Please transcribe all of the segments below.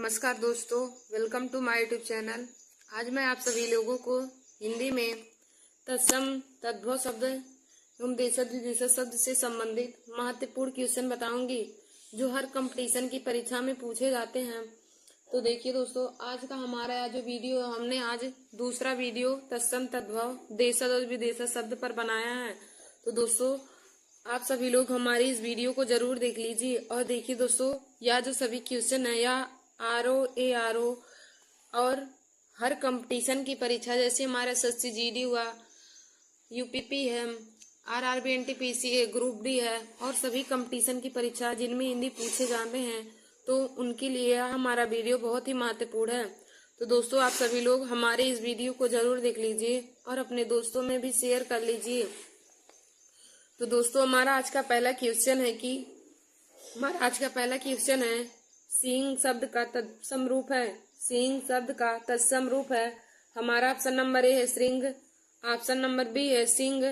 नमस्कार दोस्तों, welcome to my YouTube channel. आज मैं आप सभी लोगों को हिंदी में तत्सम तद्भव शब्द एवं देशज विदेशज शब्द से संबंधित महत्वपूर्ण क्वेश्चन बताऊंगी जो हर कंपटीशन की परीक्षा में पूछे जाते हैं। तो देखिए दोस्तों, आज का हमारा जो वीडियो हमने आज दूसरा वीडियो तत्सम तद्भव देशज और विदेशज शब्द पर बनाया है। तो दोस्तों, आप सभी लोग हमारी इस वीडियो को जरूर देख लीजिए। और देखिए दोस्तों, यह जो सभी क्वेश्चन है या आरओ एआरओ और हर कंपटीशन की परीक्षा जैसे हमारा एसएससी जीडी हुआ, यूपीपी है, आरआरबी एनटीपीसी है, ग्रुप डी है और सभी कंपटीशन की परीक्षा जिनमें हिंदी पूछे जाते हैं, तो उनके लिए हमारा वीडियो बहुत ही महत्वपूर्ण है। तो दोस्तों, आप सभी लोग हमारे इस वीडियो को जरूर देख लीजिए और अपने दोस्तों में भी शेयर कर लीजिए। तो दोस्तों, हमारा आज का पहला क्वेश्चन है सिंह शब्द का तत्सम रूप है। सिंह शब्द का तत्सम रूप है। हमारा ऑप्शन नंबर ए है श्रृंग, ऑप्शन नंबर बी है सिंह,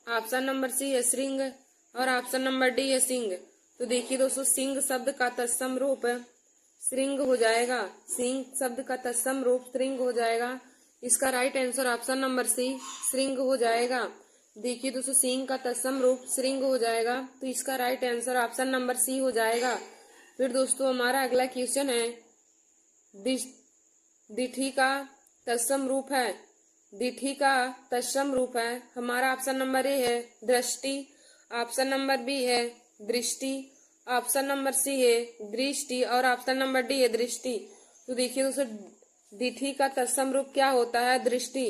ऑप्शन नंबर सी है श्रृंग और ऑप्शन नंबर डी है सिंह। तो देखिए दोस्तों, सिंह शब्द का तत्सम रूप श्रृंग हो जाएगा। सिंह शब्द का तत्सम रूप श्रृंग हो जाएगा। इसका right answer option number C श्रृंग हो जाएगा। देखिए दोस्तों, सिंह का तत्सम रूप श्रृंग हो जाएगा, तो इसका right answer option number C हो जाएगा। फिर दोस्तों, हमारा अगला क्वेश्चन है दिठी का तत्सम रूप है। दिठी का तत्सम रूप है। हमारा ऑप्शन नंबर ए है दृष्टि, ऑप्शन नंबर बी है दृष्टि, ऑप्शन नंबर सी है दृष्टि और ऑप्शन नंबर डी है दृष्टि। तो देखिए दोस्तों, दिठी का तत्सम रूप क्या होता है? दृष्टि।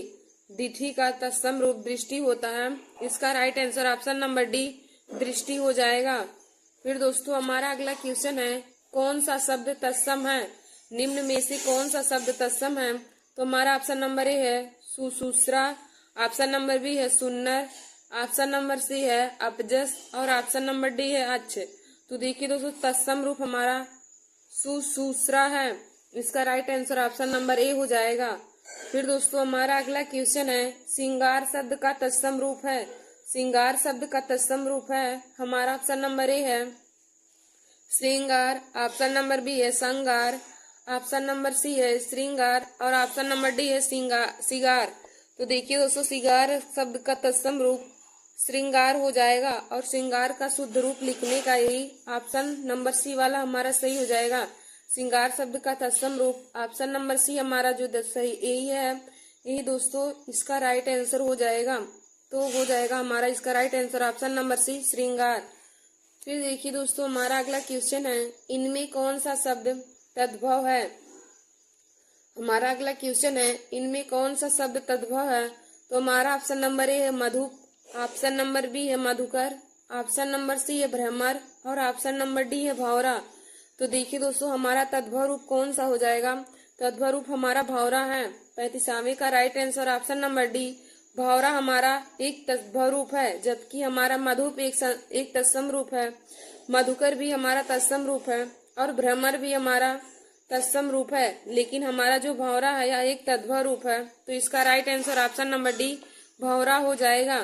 दिठी का तत्सम रूप दृष्टि होता है। इसका right answer option number D दृष्टि हो जाएगा। फिर दोस्तों, हमारा अगला क्वेश्चन है कौन सा शब्द तत्सम है? निम्न में से कौन सा शब्द तत्सम है? तो हमारा ऑप्शन नंबर ए है सुसूत्रा, ऑप्शन नंबर बी है सुन्नर, ऑप्शन नंबर सी है अपजस और ऑप्शन नंबर डी है अच्छ। तो देखिए दोस्तों, तत्सम रूप हमारा सुसूत्रा है। इसका राइट आंसर ऑप्शन नंबर ए हो जाएगा। फिर दोस्तों, हमारा अगला क्वेश्चन है श्रृंगार शब्द का तत्सम रूप है। श्रृंगार शब्द का तत्सम रूप है। हमारा ऑप्शन नंबर ए है श्रृंगार, ऑप्शन नंबर बी है श्रृंगार, ऑप्शन नंबर सी है श्रृंगार और ऑप्शन नंबर डी है सिगार। तो देखिए दोस्तों, सिगार शब्द का तत्सम रूप श्रृंगार हो जाएगा और श्रृंगार का शुद्ध रूप लिखने का यही ऑप्शन नंबर सी वाला हमारा सही हो जाएगा। श्रृंगार शब्द का तत्सम रूप ऑप्शन नंबर सी हमारा जो सही यही है, यही दोस्तों इसका राइट आंसर हो जाएगा। तो हो जाएगा हमारा इसका right answer option number C श्रृंगार। फिर देखिए दोस्तों, हमारा अगला क्वेश्चन है इनमें कौन सा शब्द तद्भव है? हमारा अगला क्वेश्चन है इनमें कौन सा शब्द तद्भव है? तो हमारा ऑप्शन नंबर ए है मधुप, ऑप्शन नंबर बी है मधुकर, ऑप्शन नंबर सी है भ्रमर और ऑप्शन नंबर डी है भौरा। तो देखिए दोस्तों, हमारा तद्भव रूप कौन सा हो जाएगा? तद्भव रूप हमारा भौरा है। 35वें का right answer option number D भौरा हमारा एक तद्भव रूप है, जबकि हमारा मधुप एक तत्सम रूप है, मधुकर भी हमारा तत्सम रूप है और भ्रमर भी हमारा तत्सम रूप है, लेकिन हमारा जो भौरा है यह एक तद्भव रूप है। तो इसका right answer option number D भौरा हो जाएगा।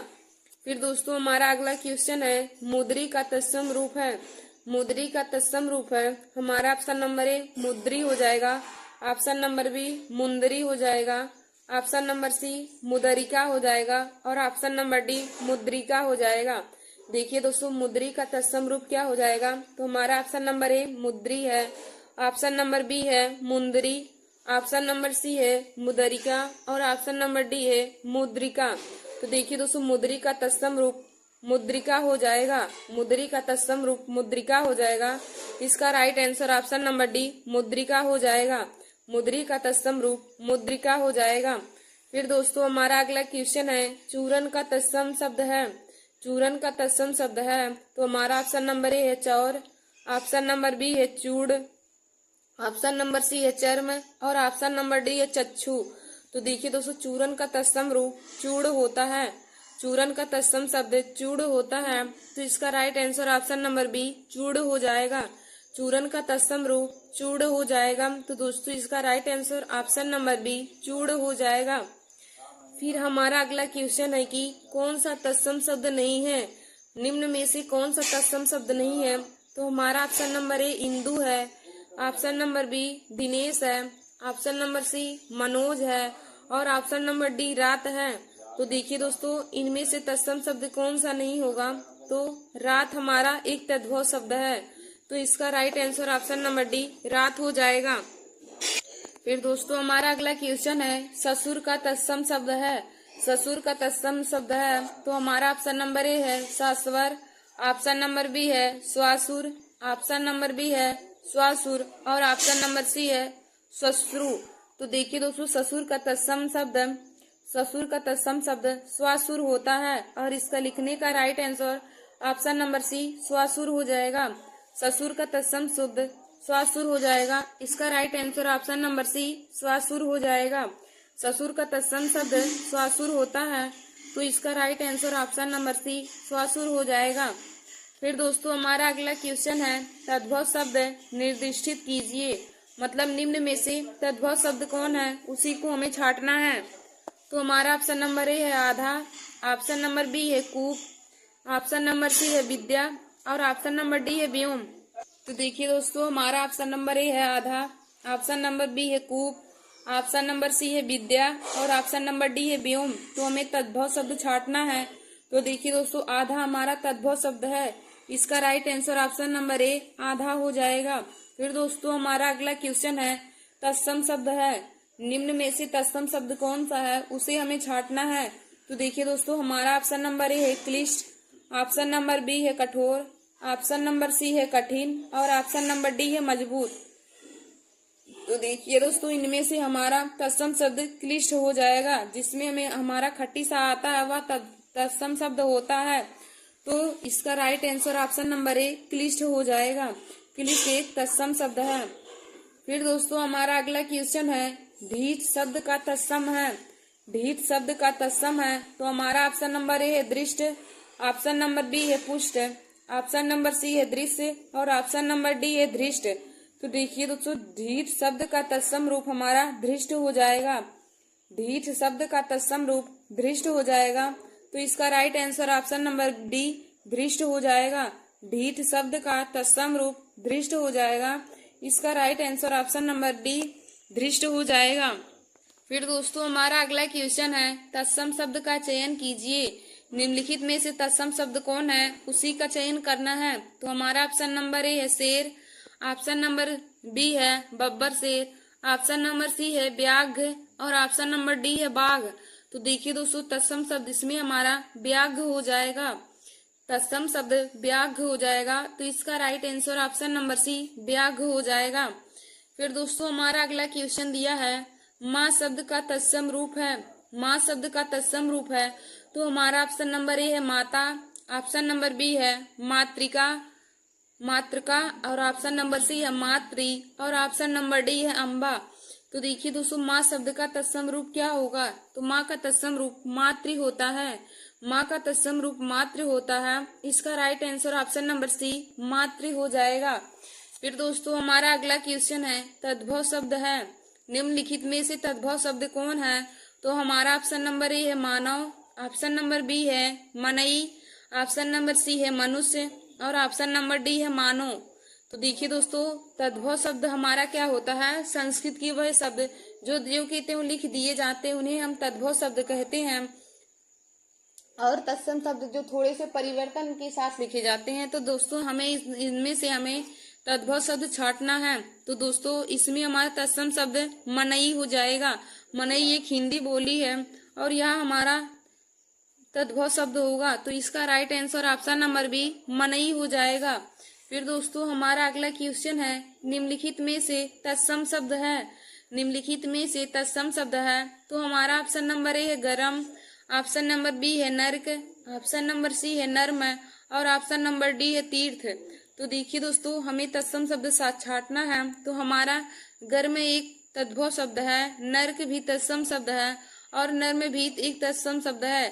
फिर दोस्तों, हमारा अगला क्वेश्चन है मुद्री का तत्सम रूप है। मुद्री का तत्सम रूप है। हमारा ऑप्शन नंबर ए मुद्री हो जाएगा, ऑप्शन नंबर बी मुंदरी हो जाएगा, ऑप्शन नंबर सी मुदरिका हो जाएगा और ऑप्शन नंबर डी मुद्रिका हो जाएगा। देखिए दोस्तों, मुद्री का तत्सम रूप क्या हो जाएगा? तो हमारा ऑप्शन नंबर ए मुद्री है, ऑप्शन नंबर बी है मुंदरी, ऑप्शन नंबर सी है मुदरिका और ऑप्शन नंबर डी है मुद्रिका। तो देखिए दोस्तों, मुद्री का तत्सम रूप मुद्रिका हो जाएगा। मुद्री का तत्सम रूप मुद्रिका हो जाएगा। इसका right answer option number D मुद्रिका हो जाएगा। मुद्री का तत्सम रूप मुद्रिका हो जाएगा। फिर दोस्तों, हमारा अगला क्वेश्चन है चूरन का तत्सम शब्द है। चूरन का तत्सम शब्द है। तो हमारा ऑप्शन नंबर ए है चौर, ऑप्शन नंबर बी है चूड़, ऑप्शन नंबर सी है चर्म और ऑप्शन नंबर डी है चक्षु। तो देखिए दोस्तों, चूरन का तत्सम रूप चूड़ होता है। चूरन का तत्सम शब्द चूड़ होता है, तो इसका right answer option number B चूड़ हो जाएगा। चूरन का तत्सम रूप चूड़ हो जाएगा। तो दोस्तों, इसका right answer option number B चूड़ हो जाएगा। फिर हमारा अगला क्वेश्चन है कि कौन सा तत्सम शब्द नहीं है? निम्न में से कौन सा तत्सम शब्द नहीं है? तो हमारा ऑप्शन नंबर ए इंदु है, ऑप्शन नंबर बी दिनेश है, ऑप्शन नंबर सी मनोज है और ऑप्शन नंबर डी रात है। तो देखिए दोस्तों, इनमें से तत्सम शब्द कौन सा नहीं होगा? तो रात हमारा एक तद्भव शब्द है, तो इसका right answer option number D रात हो जाएगा। फिर दोस्तों हमारा अगला क्वेश्चन है, ससुर का तत्सम शब्द है। ससुर का तत्सम शब्द है, तो हमारा ऑप्शन नंबर ए है सस्वर, ऑप्शन नंबर बी है स्वासुर, ऑप्शन नंबर बी है स्वासुर और ऑप्शन नंबर सी है श्वश्रु। तो देखिए दोस्तों, ससुर का तत्सम शब्द स्वासुर होता है और इसका लिखने का right answer option number C स्वासुर हो जाएगा। ससुर का तत्सम शब्द स्वासुर हो जाएगा, इसका right answer option number C स्वासुर हो जाएगा। ससुर का तत्सम शब्द स्वासुर होता है, तो इसका right answer option number C स्वासुर हो जाएगा। फिर दोस्तों हमारा अगला क्वेश्चन है, तद्भव शब्द निर्दिष्टित कीजिए। मतलब निम्न में से तद्भव शब्द कौन है उसी को हमें छांटना है। तो हमारा ऑप्शन नंबर ए है आधा, ऑप्शन नंबर बी है कूप, ऑप्शन नंबर सी है विद्या और ऑप्शन नंबर डी है व्योम। तो देखिए दोस्तों, हमारा ऑप्शन नंबर ए है आधा, ऑप्शन नंबर बी है कूप, ऑप्शन नंबर सी है विद्या और ऑप्शन नंबर डी है व्योम। तो हमें तद्भव शब्द छांटना है। तो देखिए दोस्तों, आधा हमारा तद्भव शब्द है, इसका राइट आंसर ऑप्शन नंबर ए आधा हो जाएगा। फिर दोस्तों हमारा अगला क्वेश्चन है, तत्सम शब्द है। निम्न में से तत्सम शब्द कौन सा है उसे हमें छांटना है। तो देखिए दोस्तों, हमारा ऑप्शन नंबर ए है क्लिष्ट, ऑप्शन नंबर बी है कठोर, ऑप्शन नंबर सी है कठिन और ऑप्शन नंबर डी है मजबूत। तो देखिए दोस्तों, इनमें से हमारा तत्सम शब्द क्लिष्ट हो जाएगा, जिसमें हमें हमारा खट्टी सा आता है वह तत्सम शब्द होता है। तो इसका राइट आंसर ऑप्शन नंबर ए क्लिष्ट हो जाएगा। क्लिष्ट एक तत्सम शब्द है। फिर दोस्तों हमारा अगला क्वेश्चन है, ढीठ शब्द का तत्सम है। ढीठ शब्द का तत्सम है, तो हमारा ऑप्शन नंबर ए है दृष्ट, ऑप्शन नंबर बी है पुष्ट, ऑप्शन नंबर सी है दृश्य और ऑप्शन नंबर डी है धृष्ट। तो देखिए दोस्तों, ढीठ शब्द का तत्सम रूप हमारा धृष्ट हो जाएगा। ढीठ शब्द का तत्सम रूप धृष्ट हो जाएगा, तो इसका right answer option number D धृष्ट हो जाएगा। ढीठ शब्द का तत्सम रूप धृष्ट हो जाएगा, इसका right answer option number D धृष्ट हो जाएगा। फिर दोस्तों हमारा अगला क्वेश्चन है, तत्सम शब्द का चयन कीजिए। निम्नलिखित में से तत्सम शब्द कौन है उसी का चयन करना है। तो हमारा ऑप्शन नंबर ए है शेर, ऑप्शन नंबर बी है बब्बर शेर, ऑप्शन नंबर सी है व्याघ्र और ऑप्शन नंबर डी है बाघ। तो देखिए दोस्तों, तत्सम शब्द इसमें हमारा व्याघ्र हो जाएगा। तत्सम शब्द व्याघ्र हो जाएगा, तो इसका right answer option number C व्याघ्र हो जाएगा। फिर दोस्तों हमारा अगला क्वेश्चन दिया है, माँ शब्द का तत्सम रूप है। माँ शब्द का तत्सम रूप है, तो हमारा ऑप्शन नंबर ए है माता, ऑप्शन नंबर बी है मातृका और ऑप्शन नंबर सी है मातृ और ऑप्शन नंबर डी है अम्बा। तो देखिए दोस्तों, माँ शब्द का तत्सम रूप क्या होगा? तो माँ का तत्सम रूप मातृ होता है। माँ का तत्सम रूप मातृ होता है, इसका right answer option number C मातृ हो जाएगा। फिर दोस्तों हमारा अगला क्वेश्चन है, तद्भव शब्द है। निम्नलिखित में से तद्भव शब्द कौन है? तो हमारा ऑप्शन नंबर ए है मानव, ऑप्शन नंबर बी है मनई, ऑप्शन नंबर सी है मनुष्य और ऑप्शन नंबर डी है मानव। तो देखिए दोस्तों, तद्भव शब्द हमारा क्या होता है? संस्कृत की वह शब्द जो कहते हैं लिख दिए जाते हैं उन्हें हम तद्भव शब्द कहते हैं, और तत्सम शब्द जो थोड़े से परिवर्तन के साथ लिखे जाते हैं। तो दोस्तों हमें इनमें से हमें तद्भव शब्द छांटना है। तो दोस्तों इसमें हमारा तत्सम शब्द मनई हो जाएगा। मनई एक हिंदी बोली है और यह हमारा तद्भव शब्द होगा, तो इसका right answer option number B मनई हो जाएगा। फिर दोस्तों हमारा अगला क्वेश्चन है, निम्नलिखित में से तत्सम शब्द है। निम्नलिखित में से तत्सम शब्द है, तो हमारा ऑप्शन नंबर ए है गरम, ऑप्शन नंबर बी है नर्क, ऑप्शन नंबर सी है नर्म और ऑप्शन नंबर डी है तीर्थ। तो देखिए दोस्तों, हमें तत्सम शब्द छांटना है। तो हमारा गर्म एक तद्भव शब्द है, नर्क भी तत्सम शब्द है और नर्म भी एक तत्सम शब्द है,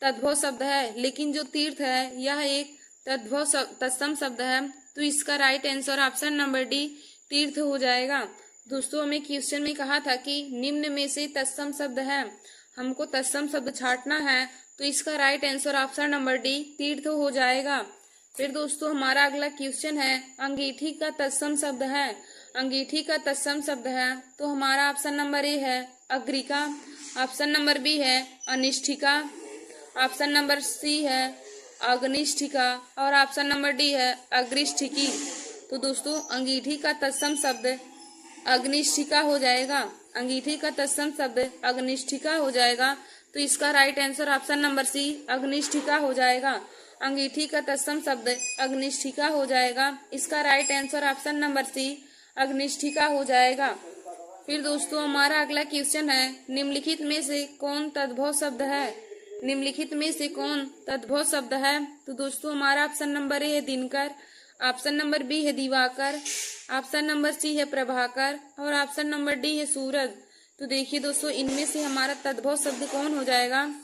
तद्भव शब्द है। लेकिन जो तीर्थ है यह एक तत्सम शब्द है, तो इसका right answer option number D तीर्थ हो जाएगा। दोस्तों हमें क्वेश्चन में कहा था कि निम्न में से तत्सम शब्द है, हमको तत्सम शब्द छांटना है, तो इसका right answer option number D तीर्थ हो जाएगा। फिर दोस्तों हमारा अगला क्वेश्चन है, अंगीठी का तत्सम शब्द है। अंगीठी का तत्सम शब्द है, तो हमारा ऑप्शन नंबर ए है अग्रिका। ऑप्शन नंबर बी है अनिष्ठिका। ऑप्शन नंबर सी है अग्निष्ठिका और ऑप्शन नंबर डी है अग्रिष्ठिकी। तो दोस्तों अंगीठी का तत्सम शब्द अग्निष्ठिका हो जाएगा। अंगीठी का तत्सम शब्द अग्निष्ठिका हो जाएगा, तो इसका right answer option number C अग्निष्ठिका हो जाएगा। अंगीठी का तत्सम शब्द अग्निष्ठिका हो जाएगा, इसका right answer option number C अग्निष्ठिका हो जाएगा। फिर दोस्तों हमारा अगला क्वेश्चन है, निम्नलिखित में से कौन तद्भव शब्द है? निम्नलिखित में से कौन तद्भव शब्द है? तो दोस्तों हमारा ऑप्शन नंबर ए है दिनकर, ऑप्शन नंबर बी है दिवाकर, ऑप्शन नंबर सी है प्रभाकर और ऑप्शन नंबर डी है सूरज। तो देखिए दोस्तों इनमें से हमारा तद्भव शब्द कौन हो जाएगा?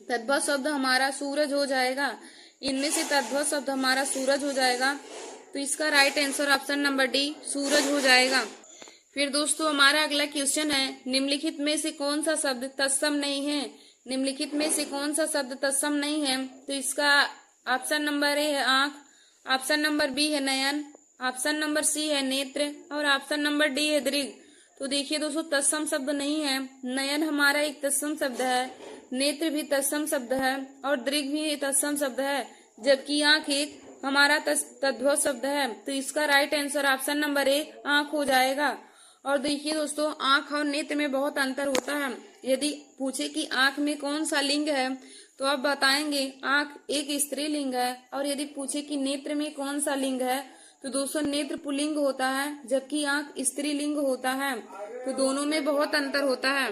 तद्भव शब्द हमारा सूरज हो जाएगा। इनमें से तद्भव शब्द हमारा सूरज हो जाएगा, तो इसका right answer option number D सूरज हो जाएगा। फिर दोस्तों हमारा अगला क्वेश्चन है, निम्नलिखित में से कौन सा शब्द तत्सम नहीं है? निम्नलिखित में से कौन सा शब्द तत्सम नहीं है? तो इसका ऑप्शन नंबर ए है आंख, ऑप्शन नंबर बी है नयन, ऑप्शन नंबर सी है नेत्र और ऑप्शन नंबर डी है दृग। तो देखिए दोस्तों तत्सम शब्द नहीं है। नयन हमारा एक तत्सम शब्द है, नेत्र भी तत्सम शब्द है और दृग भी तत्सम शब्द है, जबकि आंख एक हमारा तद्भव शब्द है। तो इसका राइट आंसर ऑप्शन नंबर ए आंख हो जाएगा। और देखिए दोस्तों आंख और नेत्र में बहुत अंतर होता है। यदि पूछे कि आंख में कौन सा लिंग है तो आप बताएंगे आंख एक स्त्रीलिंग है, और यदि पूछे कि नेत्र में कौन सा लिंग है तो दोस्तों नेत्र पुल्लिंग होता है, जबकि आंख स्त्रीलिंग होता है। तो दोनों में बहुत अंतर होता है।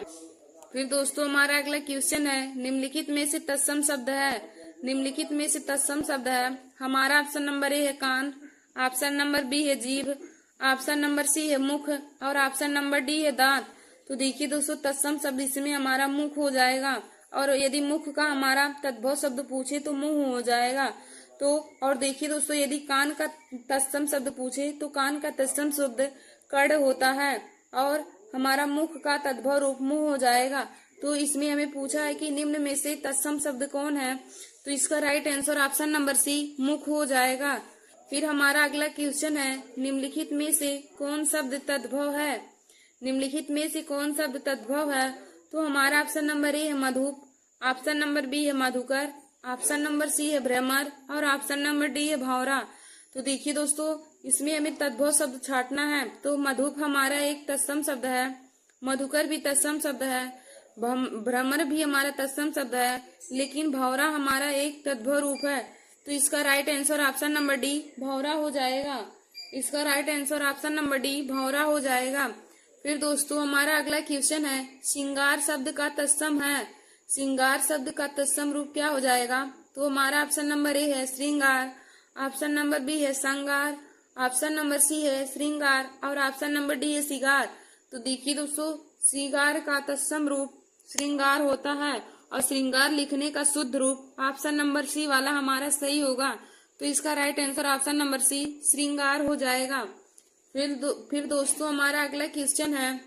फिर दोस्तों हमारा अगला क्वेश्चन है, निम्नलिखित में से तत्सम शब्द है? निम्नलिखित में से तत्सम शब्द है, हमारा ऑप्शन नंबर ए है कान, ऑप्शन नंबर बी है जीभ, ऑप्शन नंबर सी है मुख और ऑप्शन नंबर डी है दांत। तो देखिए दोस्तों तत्सम शब्द इसमें हमारा मुख हो जाएगा, और यदि मुख का हमारा तद्भव शब्द पूछे तो मुंह हो जाएगा। तो और देखिए दोस्तों यदि कान का तत्सम शब्द पूछे तो कान का तत्सम शब्द कड़ होता है, और हमारा मुख का तद्भव रूप मुंह हो जाएगा। तो इसमें हमें पूछा है कि निम्न में से तत्सम शब्द कौन है? तो इसका right answer option number C मुख हो जाएगा। फिर हमारा अगला क्वेश्चन है, निम्नलिखित में से कौन शब्द तद्भव है? निम्नलिखित में से कौन शब्द तद्भव है? तो हमारा ऑप्शन नंबर ए है मधुप, ऑप्शन नंबर बी है मधुकर, ऑप्शन नंबर सी है भ्रमर और ऑप्शन नंबर डी है भंवरा। तो देखिए दोस्तों इसमें हमें तद्भव शब्द छांटना है। तो मधुप हमारा एक तत्सम शब्द है, मधुकर भी तत्सम शब्द है, भ्रमर भी हमारा तत्सम शब्द है, लेकिन भंवरा हमारा एक तद्भव रूप है। तो इसका right answer option number D भंवरा हो जाएगा। इसका right answer option number D भंवरा हो जाएगा। फिर दोस्तों हमारा अगला क्वेश्चन है, श्रृंगार शब्द का तत्सम है। श्रृंगार शब्द का तत्सम रूप क्या हो जाएगा? तो हमारा ऑप्शन नंबर ए है श्रृंगार, ऑप्शन नंबर बी है संगार, ऑप्शन नंबर सी है श्रृंगार और ऑप्शन नंबर डी है सिगार। तो देखिए दोस्तों श्रृंगार का तत्सम रूप श्रृंगार होता है, और श्रृंगार लिखने का शुद्ध रूप ऑप्शन नंबर सी वाला हमारा सही होगा। तो इसका right answer option number C श्रृंगार हो जाएगा। फिर दोस्तों हमारा अगला क्वेश्चन है,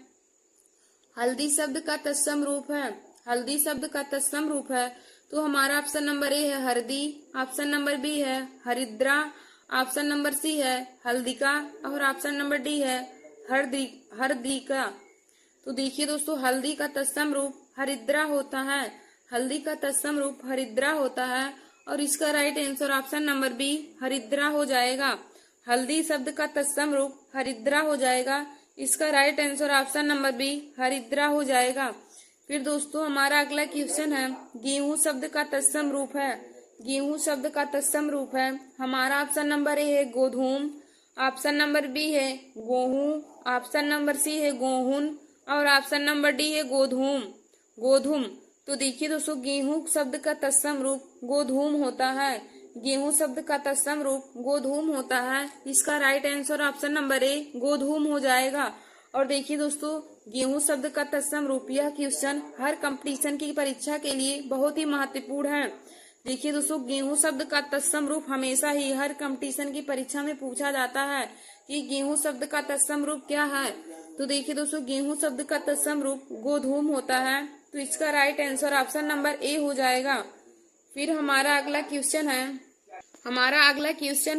हल्दी शब्द का तत्सम रूप है। हल्दी शब्द का तत्सम रूप है, तो हमारा ऑप्शन नंबर ए है हरदी, ऑप्शन नंबर बी है हरिद्रा, ऑप्शन नंबर सी है हल्दिका और ऑप्शन नंबर डी है हरदिका। तो देखिए दोस्तों हल्दी का तत्सम रूप हरिद्रा होता है, हल्दी का तत्सम रूप हरिद्रा होता है, और इसका right answer option number B हरिद्रा हो जाएगा। हल्दी शब्द का तत्सम रूप हरिद्रा हो जाएगा, इसका right answer option number B हरिद्रा हो जाएगा। फिर दोस्तों हमारा अगला क्वेश्चन है, गेहूं शब्द का तत्सम रूप है। गेहूं शब्द का तत्सम रूप है, हमारा ऑप्शन नंबर ए है गोधूम, ऑप्शन नंबर बी है गेहूं, ऑप्शन नंबर सी है गोहुन और ऑप्शन नंबर डी है गोधूम। तो देखिए दोस्तों गेहूं शब्द का तत्सम रूप गोधूम होता है, गेहूं शब्द का तत्सम रूप गोधूम होता है, इसका right answer option number A गोधूम हो जाएगा। और देखिए दोस्तों गेहूं शब्द का तत्सम रूप, यह क्वेश्चन हर कंपटीशन की परीक्षा के लिए बहुत ही महत्वपूर्ण है। देखिए दोस्तों गेहूं शब्द का तत्सम रूप हमेशा ही हर कंपटीशन की परीक्षा में पूछा जाता है कि गेहूं शब्द का तत्सम रूप क्या है। तो देखिए दोस्तों गेहूं शब्द का तत्सम रूप गोधूम होता है, तो इसका राइट आंसर ऑप्शन नंबर ए हो जाएगा। फिर हमारा अगला क्वेश्चन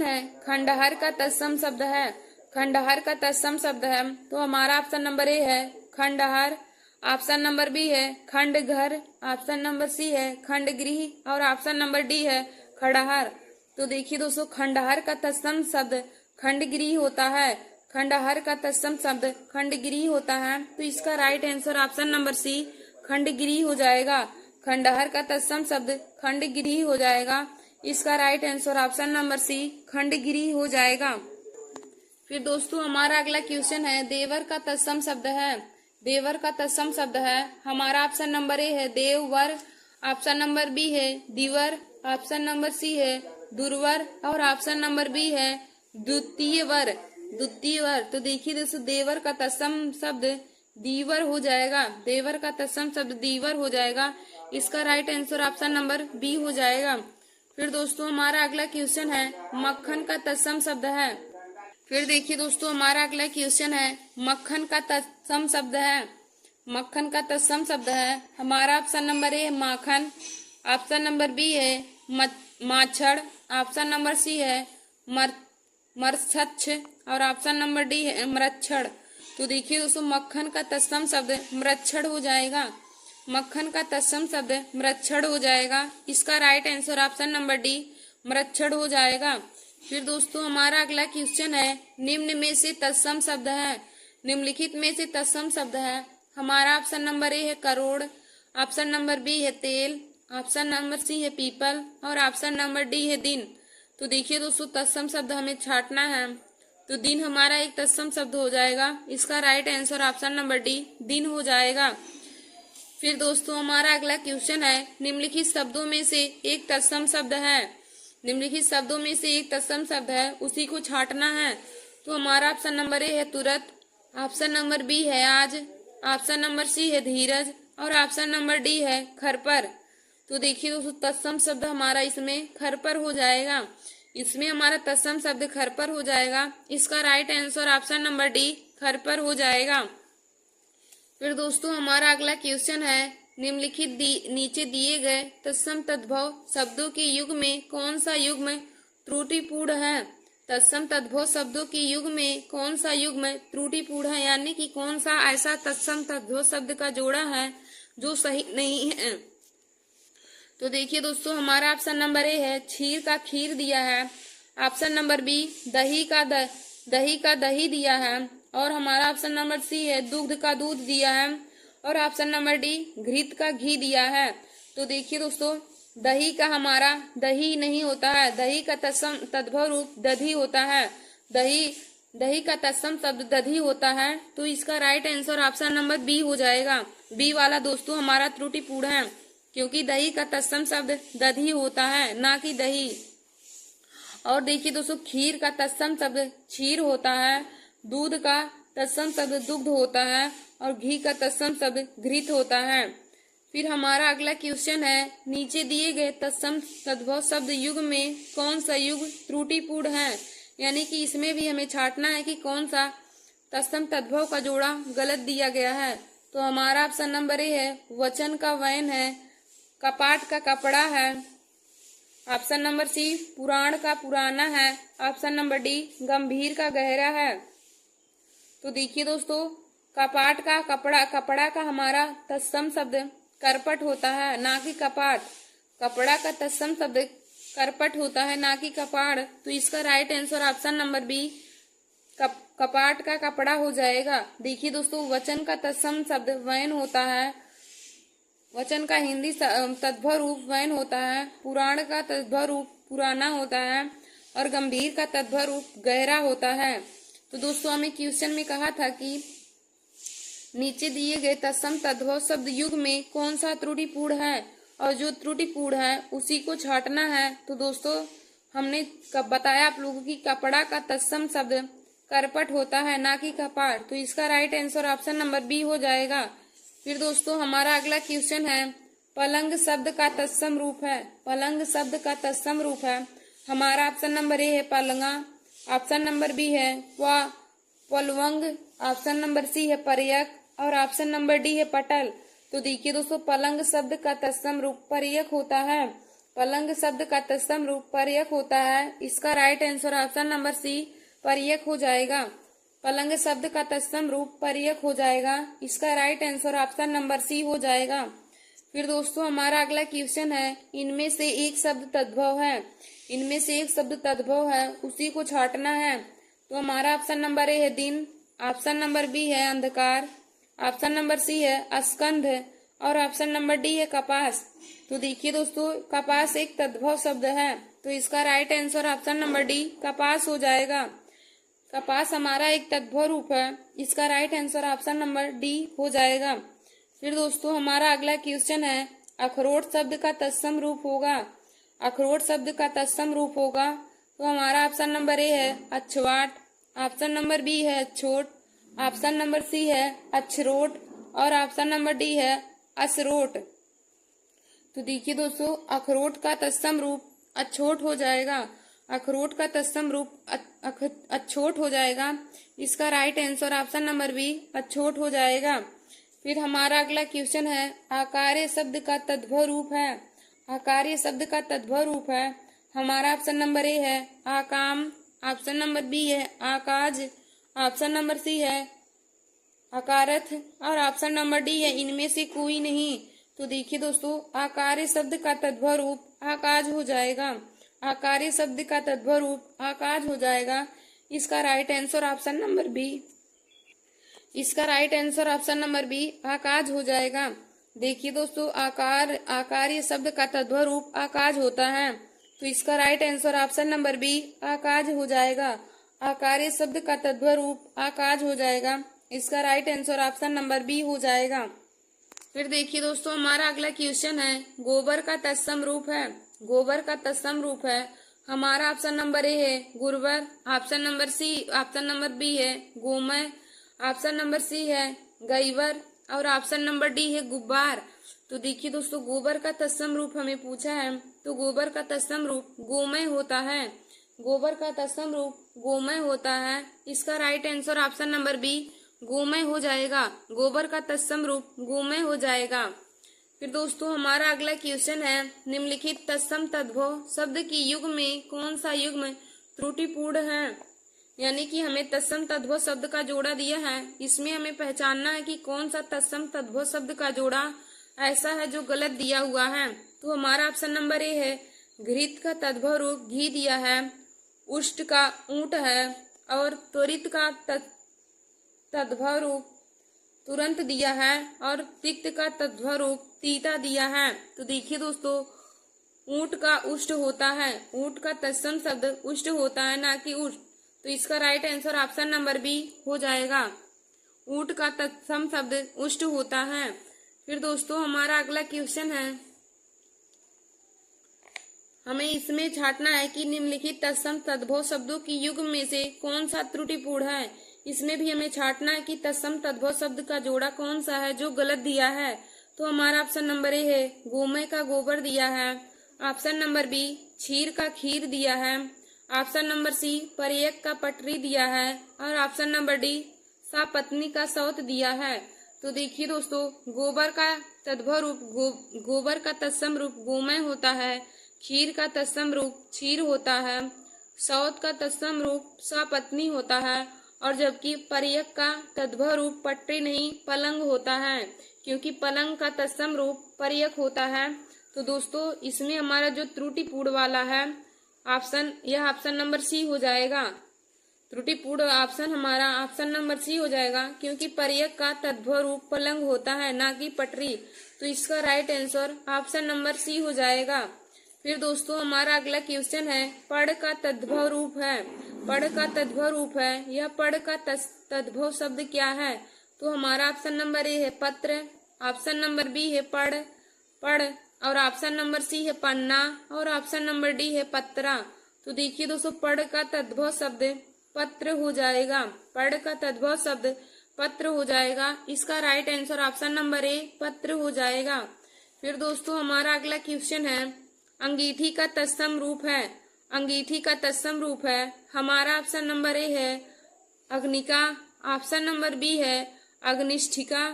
है, खंडहर का तत्सम शब्द है। खंडहर का तत्सम शब्द है, तो हमारा ऑप्शन नंबर ए है खंडहर। ऑप्शन नंबर बी है खंड घर। ऑप्शन नंबर सी है खंड गृह और ऑप्शन नंबर डी है खंडहर। तो देखिए दोस्तों, खंडहर का तत्सम शब्द खंड गृह होता है। खंडहर का तत्सम शब्द खंड गृह होता है, तो इसका right answer option number C खंड गृह हो जाएगा। खंडहर का तत्सम शब्द खंड गृह हो जाएगा। इसका right answer option number C खंड गृह हो जाएगा। फिर दोस्तों हमारा अगला क्वेश्चन है, देवर का तत्सम शब्द है। देवर का तत्सम शब्द है, हमारा ऑप्शन नंबर ए है देववर। ऑप्शन नंबर बी है दिवर। ऑप्शन नंबर सी है दुर्वर और ऑप्शन नंबर बी है द्वितीयवर। द्वितीयवर। तो देखिए दोस्तों, देवर का तत्सम शब्द दीवर हो जाएगा। देवर का तत्सम शब्द दीवर हो जाएगा। इसका right answer option number B हो जाएगा। फिर दोस्तों हमारा अगला क्वेश्चन है, मक्खन का तत्सम शब्द है। फिर देखिए दोस्तों, हमारा अगला क्वेश्चन है, मक्खन का तत्सम शब्द है। मक्खन का तत्सम शब्द है, हमारा ऑप्शन नंबर ए माखन। ऑप्शन नंबर बी है माछड़। ऑप्शन नंबर सी है मरछच्छ और ऑप्शन नंबर डी है मरच्छड़। तो देखिए दोस्तों, मक्खन का तत्सम शब्द मरच्छड़ हो जाएगा। मक्खन का तत्सम शब्द मरच्छड़ हो जाएगा। इसका right answer option number D मरच्छड़ हो जाएगा। फिर दोस्तों हमारा अगला क्वेश्चन है, निम्न में से तत्सम शब्द है। निम्नलिखित में से तत्सम शब्द है, हमारा ऑप्शन नंबर ए है करोड़। ऑप्शन नंबर बी है तेल। ऑप्शन नंबर सी है पीपल और ऑप्शन नंबर डी है दिन। तो देखिए दोस्तों, तत्सम शब्द हमें छांटना है, तो दिन हमारा एक तत्सम शब्द हो जाएगा। इसका right answer option number D दिन हो जाएगा। फिर दोस्तों हमारा अगला क्वेश्चन है, निम्नलिखित शब्दों में से एक तत्सम शब्द है। निम्नलिखित शब्दों में से एक तत्सम शब्द है, उसी को छांटना है। तो हमारा ऑप्शन नंबर ए है तुरंत। ऑप्शन नंबर बी है आज। ऑप्शन नंबर सी है धीरज और ऑप्शन नंबर डी है खरपर। तो देखिए दोस्तों, तत्सम शब्द हमारा इसमें खरपर हो जाएगा। इसमें हमारा तत्सम शब्द खरपर हो जाएगा। इसका right answer option number D खरपर हो जाएगा। फिर दोस्तों हमारा अगला क्वेश्चन है, निम्नलिखित नीचे दिए गए तत्सम तद्भव शब्दों के युग में कौन सा युग्म त्रुटिपूर्ण है। तत्सम तद्भव शब्दों के युग में कौन सा युग्म त्रुटिपूर्ण है, यानी कि कौन सा ऐसा तत्सम तद्भव शब्द का जोड़ा है जो सही नहीं है। तो देखिए दोस्तों, हमारा ऑप्शन नंबर ए है क्षीर का खीर दिया है। ऑप्शन नंबर बी दही का दही दिया है और हमारा ऑप्शन नंबर सी है दूध का दूध दिया है और ऑप्शन नंबर डी घृत का घी दिया है। तो देखिए दोस्तों, दही का हमारा दही नहीं होता है, दही का तत्सम तद्भव रूप दधी होता है। दही का तत्सम शब्द दधी होता है। तो इसका right answer option number B हो जाएगा। बी वाला दोस्तों हमारा त्रुटिपूर्ण है, क्योंकि दही का तत्सम शब्द दधी होता है, ना कि दही। और देखिए दोस्तों, खीर का तत्सम शब्द क्षीर होता है, दूध का तत्सम शब्द दुग्ध होता है और घी का तत्सम शब्द घृत होता है। फिर हमारा अगला क्वेश्चन है, नीचे दिए गए तत्सम तद्भव शब्द युग में कौन सा युग त्रुटिपूर्ण है, यानी कि इसमें भी हमें छांटना है कि कौन सा तत्सम तद्भव का जोड़ा गलत दिया गया है। तो हमारा ऑप्शन नंबर ए है वचन का वयन है, कपाट का कपड़ा है। ऑप्शन नंबर सी पुराण का पुराना है। ऑप्शन नंबर डी गंभीर का गहरा है। तो देखिए दोस्तों, कपाट का कपड़ा का हमारा तत्सम शब्द करपट होता है, ना कि कपाट। कपड़ा का तत्सम शब्द करपट होता है, ना कि कपाड़। तो इसका right answer option number B कपाट का कपड़ा हो जाएगा। देखिए दोस्तों, वचन का तत्सम शब्द वयन होता है। वचन का हिंदी तद्भव रूप वयन होता है। पुराण का तद्भव रूप पुराना होता है और गंभीर का तद्भव रूप गहरा होता है। तो दोस्तों, हमें क्वेश्चन में कहा था कि नीचे दिए गए तत्सम तद्भव शब्द युग में कौन सा त्रुटिपूर्ण है, और जो त्रुटिपूर्ण है उसी को छांटना है। तो दोस्तों, हमने कब बताया आप लोगों की कपड़ा का तत्सम शब्द करपट होता है, ना कि कपाट। तो इसका right answer option number B हो जाएगा। फिर दोस्तों हमारा अगला क्वेश्चन है, पलंग शब्द का तत्सम रूप है। पलंग शब्द का तत्सम रूप है, हमारा ऑप्शन नंबर ए है पलंगा। ऑप्शन नंबर बी है पलवंग। ऑप्शन नंबर सी है पर्यक और ऑप्शन नंबर डी है पटल। तो देखिए दोस्तों, पलंग शब्द का तत्सम रूप पर्यक होता है। पलंग शब्द का तत्सम रूप पर्यक होता है। इसका right answer option number C पर्यक हो जाएगा। पलंग शब्द का तत्सम रूप पर्यक हो जाएगा। इसका right answer option number C हो जाएगा। फिर दोस्तों हमारा अगला क्वेश्चन है, इनमें से एक शब्द तद्भव है, इनमें से एक शब्द तद्भव है, उसी को छांटना है। तो हमारा ऑप्शन नंबर ए है दिन, ऑप्शन नंबर बी है अंधकार, ऑप्शन नंबर सी है स्कंध और ऑप्शन नंबर डी है कपास। तो देखिए दोस्तों, कपास एक तद्भव शब्द है, तो इसका right answer option number D कपास हो जाएगा। कपास हमारा एक तद्भव रूप है, इसका right answer option number D हो जाएगा। फिर दोस्तों हमारा अगला क्वेश्चन है, अखरोट शब्द का तत्सम रूप होगा, अखरोट शब्द का तत्सम रूप होगा। तो हमारा ऑप्शन नंबर ए है अछवाट, ऑप्शन नंबर बी है अछोट, ऑप्शन नंबर सी है अछरोट और ऑप्शन नंबर डी है असरोट। तो देखिए दोस्तों, अखरोट का तत्सम रूप अछोट हो जाएगा, अखरोट का तत्सम रूप अछोट हो जाएगा। इसका right answer option number B अछोट हो जाएगा। फिर हमारा अगला क्वेश्चन है, आकार्य शब्द का तद्भव रूप है, आकार्य शब्द का तद्भव रूप है। हमारा ऑप्शन नंबर ए है आकाम, ऑप्शन नंबर बी है आकाज, ऑप्शन नंबर सी है अकारथ और ऑप्शन नंबर डी है इनमें से कोई नहीं। तो देखिए दोस्तों, आकार्य शब्द का तद्भव रूप आकाज हो जाएगा, आकार्य शब्द का तद्भव रूप आकाज हो जाएगा। इसका right answer option number B, इसका right answer option number B आकाज हो जाएगा। देखिए दोस्तों, आकार्य शब्द का तद्भव रूप आकाज होता है, तो इसका right answer option number B आकाज हो जाएगा। आकार्य शब्द का तद्भव रूप आकाज हो जाएगा, इसका right answer option number B हो जाएगा। फिर देखिए दोस्तों, हमारा अगला क्वेश्चन है, गोबर का तत्सम रूप है, गोबर का तत्सम रूप है। हमारा ऑप्शन नंबर ए है गुर्बर, option number C, option number B है गोमय, ऑप्शन नंबर सी है गईवर और ऑप्शन नंबर डी है गुब्बार। तो देखिए दोस्तों, गोबर का तत्सम रूप हमें पूछा है, तो गोबर का तत्सम रूप गोमय होता है, गोबर का तत्सम रूप गोमय होता है। इसका right answer option number B गोमय हो जाएगा, गोबर का तत्सम रूप गोमय हो जाएगा। फिर दोस्तों हमारा अगला क्वेश्चन है, निम्नलिखित तत्सम तद्भव शब्द की युग्म में कौन सा युग्म त्रुटिपूर्ण है। यानी कि हमें तत्सम तद्भव शब्द का जोड़ा दिया है, इसमें हमें पहचानना है कि कौन सा तत्सम तद्भव शब्द का जोड़ा ऐसा है जो गलत दिया हुआ है। तो हमारा ऑप्शन नंबर ए है घृत का तद्भव रूप घी दिया है, उष्ट का ऊंट है और त्वरित का तद्भव रूप तुरंत दिया है और तिक्त का तद्भव रूप तीता दिया है। तो देखिए दोस्तों, ऊंट का उष्ट होता है, ऊंट का तत्सम शब्द उष्ट होता है ना कि उष्ट। तो इसका right answer option number B हो जाएगा, ऊंट का तत्सम शब्द उष्ट होता है। फिर दोस्तों हमारा अगला क्वेश्चन है, हमें इसमें छांटना है कि निम्नलिखित तत्सम तद्भव शब्दों की युग्म में से कौन सा त्रुटिपूर्ण है। इसमें भी हमें छांटना है कि तत्सम तद्भव शब्द का जोड़ा कौन सा है जो गलत दिया है। तो हमारा ऑप्शन नंबर ए है गोमय का गोबर दिया है, ऑप्शन नंबर बी क्षीर का खीर दिया है, ऑप्शन नंबर सी परियक का पटरी दिया है और ऑप्शन नंबर डी सापत्नी का सौत दिया है। तो देखिए दोस्तों, गोबर का तद्भव रूप गोबर का तत्सम रूप गोमय होता है, क्षीर का तत्सम रूप क्षीर होता है, सौत का तत्सम रूप सापत्नी होता है और जबकि परियक का तद्भव रूप पटरी नहीं पलंग होता है, क्योंकि पलंग का तत्सम रूप परियक होता है। तो दोस्तों इसमें हमारा जो त्रुटिपूर्ण वाला है ऑप्शन, यह ऑप्शन नंबर सी हो जाएगा। त्रुटिपूर्ण ऑप्शन हमारा ऑप्शन नंबर सी हो जाएगा, क्योंकि परियक का तद्भव रूप पलंग होता है ना कि पटरी। तो इसका right answer option number C हो जाएगा। फिर दोस्तों हमारा अगला क्वेश्चन है, पढ़ का तद्भव रूप है, पढ़ का तद्भव रूप है, यह पढ़ का तद्भव शब्द क्या है। तो हमारा ऑप्शन नंबर ए है पत्र, ऑप्शन नंबर बी है पढ़ और ऑप्शन नंबर सी है पन्ना और ऑप्शन नंबर डी है पत्रा। तो देखिए दोस्तों, पढ़ का तद्भव शब्द पत्र हो जाएगा, पढ़ का तद्भव शब्द पत्र हो जाएगा। इसका राइट आंसर ऑप्शन नंबर ए पत्र हो जाएगा। फिर दोस्तों हमारा अगला क्वेश्चन है, अंगीठी का तत्सम रूप है, अंगीठी का तत्सम रूप है। हमारा ऑप्शन नंबर ए है अग्निका, ऑप्शन नंबर बी है अग्निष्ठिका,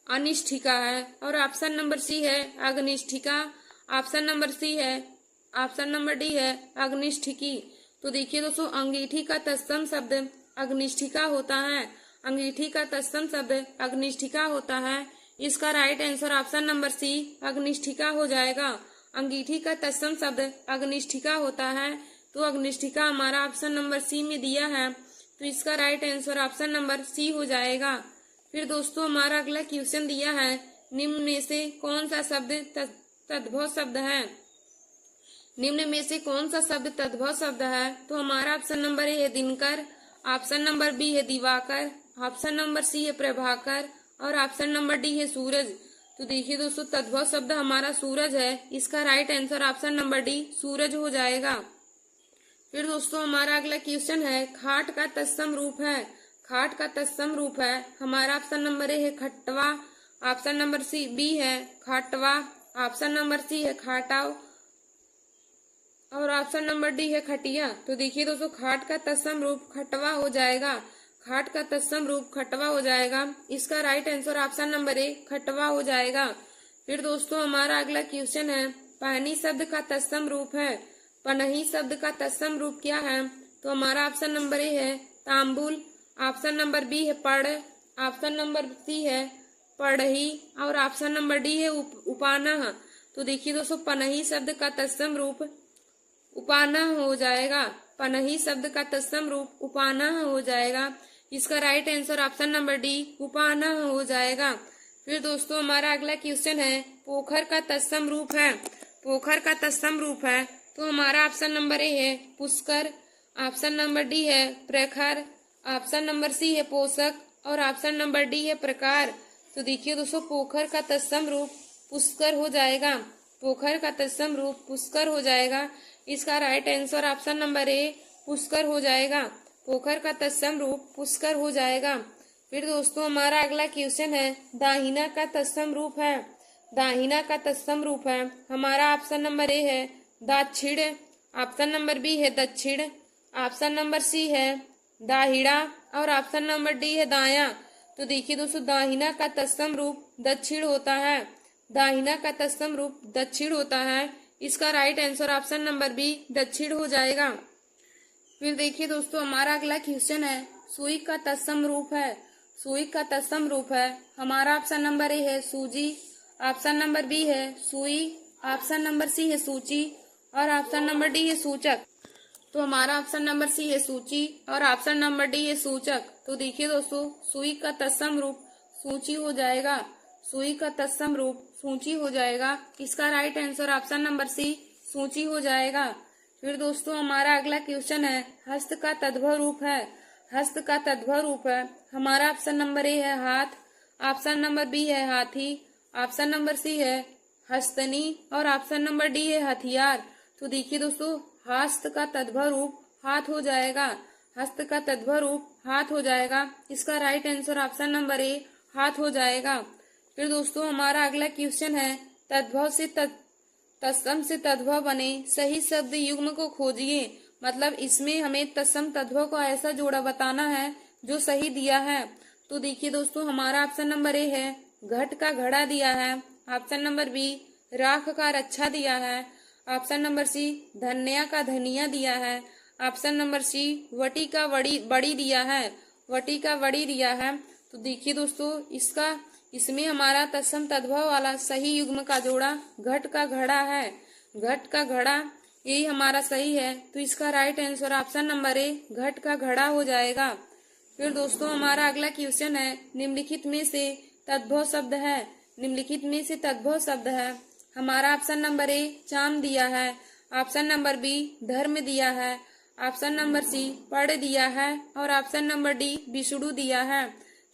अनिष्ठिका है और ऑप्शन नंबर सी है अग्निष्ठिका, ऑप्शन नंबर सी है, ऑप्शन नंबर डी है अग्निष्ठिकी। तो देखिए दोस्तों, अंगीठी का तत्सम शब्द अग्निष्ठिका होता है। अंगीठी का तत्सम शब्द अग्निष्ठिका होता है। इसका right answer option number C अग्निष्ठिका हो जाएगा। अंगीठी का तत्सम शब्द अग्निष्ठिका होता है, तो अग्निष्ठिका हमारा ऑप्शन नंबर सी में दिया है, तो इसका right answer option number C हो जाएगा। फिर दोस्तों हमारा अगला क्वेश्चन दिया है, निम्न में से कौन सा शब्द तद्भव शब्द है। निम्न में से कौन सा शब्द तद्भव शब्द है, तो हमारा ऑप्शन नंबर ए है दिनकर, ऑप्शन नंबर बी है दिवाकर, ऑप्शन नंबर सी है प्रभाकर और ऑप्शन नंबर डी है सूरज। तो देखिए दोस्तों तद्भव शब्द हमारा सूरज है, इसका right answer option number D सूरज हो जाएगा। फिर दोस्तों हमारा अगला क्वेश्चन है, खाट का तत्सम रूप है। खाट का तत्सम रूप है, हमारा ऑप्शन नंबर ए है खट्टवा, ऑप्शन नंबर सी बी है खाटवा, ऑप्शन नंबर सी है खाटाव और ऑप्शन नंबर डी है खटिया। तो देखिए दोस्तों खाट का तत्सम रूप खटवा हो जाएगा। खाट का तत्सम रूप खटवा हो जाएगा, इसका right answer option number A खटवा हो जाएगा। फिर दोस्तों हमारा अगला क्वेश्चन है, पहनी शब्द का तत्सम रूप है। पनही शब्द का तत्सम रूप क्या है, तो हमारा ऑप्शन नंबर ए है तांबुल, ऑप्शन नंबर बी है पढ़, ऑप्शन नंबर सी है पढ़ही और ऑप्शन नंबर डी है उपाना। तो देखिए दोस्तों पनही शब्द का तत्सम रूप उपाना हो जाएगा। पनही शब्द का तत्सम रूप उपाना हो जाएगा, इसका right answer option number D उपाना हो जाएगा। फिर दोस्तों हमारा अगला क्वेश्चन है, पोखर का तत्सम रूप है। पोखर का तत्सम रूप है, तो हमारा ऑप्शन नंबर ए है पुष्कर, ऑप्शन नंबर डी है प्रखर, ऑप्शन नंबर सी है पोषक और ऑप्शन नंबर डी है प्रकार। तो देखिए दोस्तों पोखर का तत्सम रूप पुष्कर हो जाएगा। पोखर का तत्सम रूप पुष्कर हो जाएगा, इसका राइट आंसर ऑप्शन नंबर ए पुष्कर हो जाएगा। पोखर का तत्सम रूप पुष्कर हो जाएगा। फिर दोस्तों हमारा अगला क्वेश्चन है, दाहिना का तत्सम रूप है। दाहिना का तत्सम रूप है, हमारा ऑप्शन नंबर ए है दाक्षिण, ऑप्शन नंबर बी है दक्षिण, ऑप्शन नंबर सी है दाहिड़ा और ऑप्शन नंबर डी है दायां। तो देखिए दोस्तों दाहिना का तत्सम रूप दक्षिण होता है। दाहिना का तत्सम रूप दक्षिण होता है, इसका right answer option number B दक्षिण हो जाएगा। फिर देखिए दोस्तों हमारा अगला क्वेश्चन है, सुई का तत्सम रूप है। सुई का तत्सम रूप है, हमारा ऑप्शन नंबर ए है सूजी, ऑप्शन नंबर बी है सुई, ऑप्शन नंबर सी है सूची और ऑप्शन नंबर डी है सूचक। तो हमारा ऑप्शन नंबर सी है सूची और ऑप्शन नंबर डी है सूचक। तो देखिए दोस्तों सुई का तत्सम रूप सूची हो जाएगा। सुई का तत्सम रूप सूची हो जाएगा, इसका right answer option number C सूची हो जाएगा। फिर दोस्तों हमारा अगला क्वेश्चन है, हस्त का तद्भव रूप है। हस्त का तद्भव रूप है, हमारा ऑप्शन नंबर ए है हाथ, ऑप्शन नंबर बी है हाथी, ऑप्शन नंबर सी है हस्तनी और ऑप्शन नंबर डी है हथियार। तो देखिए दोस्तों हस्त का तद्भव रूप हाथ हो जाएगा। हस्त का तद्भव रूप हाथ हो जाएगा, इसका राइट आंसर ऑप्शन नंबर ए हाथ हो जाएगा। फिर दोस्तों हमारा अगला क्वेश्चन है, तद्भव से तत्सम से तद्भव बने सही शब्द युग्म को खोजिए। मतलब इसमें हमें तत्सम तद्भव को ऐसा जोड़ा बताना है जो सही दिया है। तो देखिए दोस्तों हमारा ऑप्शन नंबर ए है घट का घड़ा दिया है, ऑप्शन नंबर बी राख का रक्षा दिया है, ऑप्शन नंबर सी धन्या का धनिया दिया है, ऑप्शन नंबर सी वटी का बड़ी दिया है, वटी का बड़ी दिया है। तो देखिए दोस्तों इसमें हमारा तत्सम तद्भव वाला सही युग्म का जोड़ा घट का घड़ा है। घट का घड़ा यही हमारा सही है, तो इसका राइट आंसर ऑप्शन नंबर ए घट का घड़ा हो जाएगा। फिर दोस्तों हमारा अगला क्वेश्चन है, निम्नलिखित में से तद्भव शब्द है। निम्नलिखित में से तद्भव शब्द है, हमारा ऑप्शन नंबर ए चाम दिया है, ऑप्शन नंबर बी धर्म दिया है, ऑप्शन नंबर सी पढ़ दिया है और ऑप्शन नंबर डी विष्णु दिया है।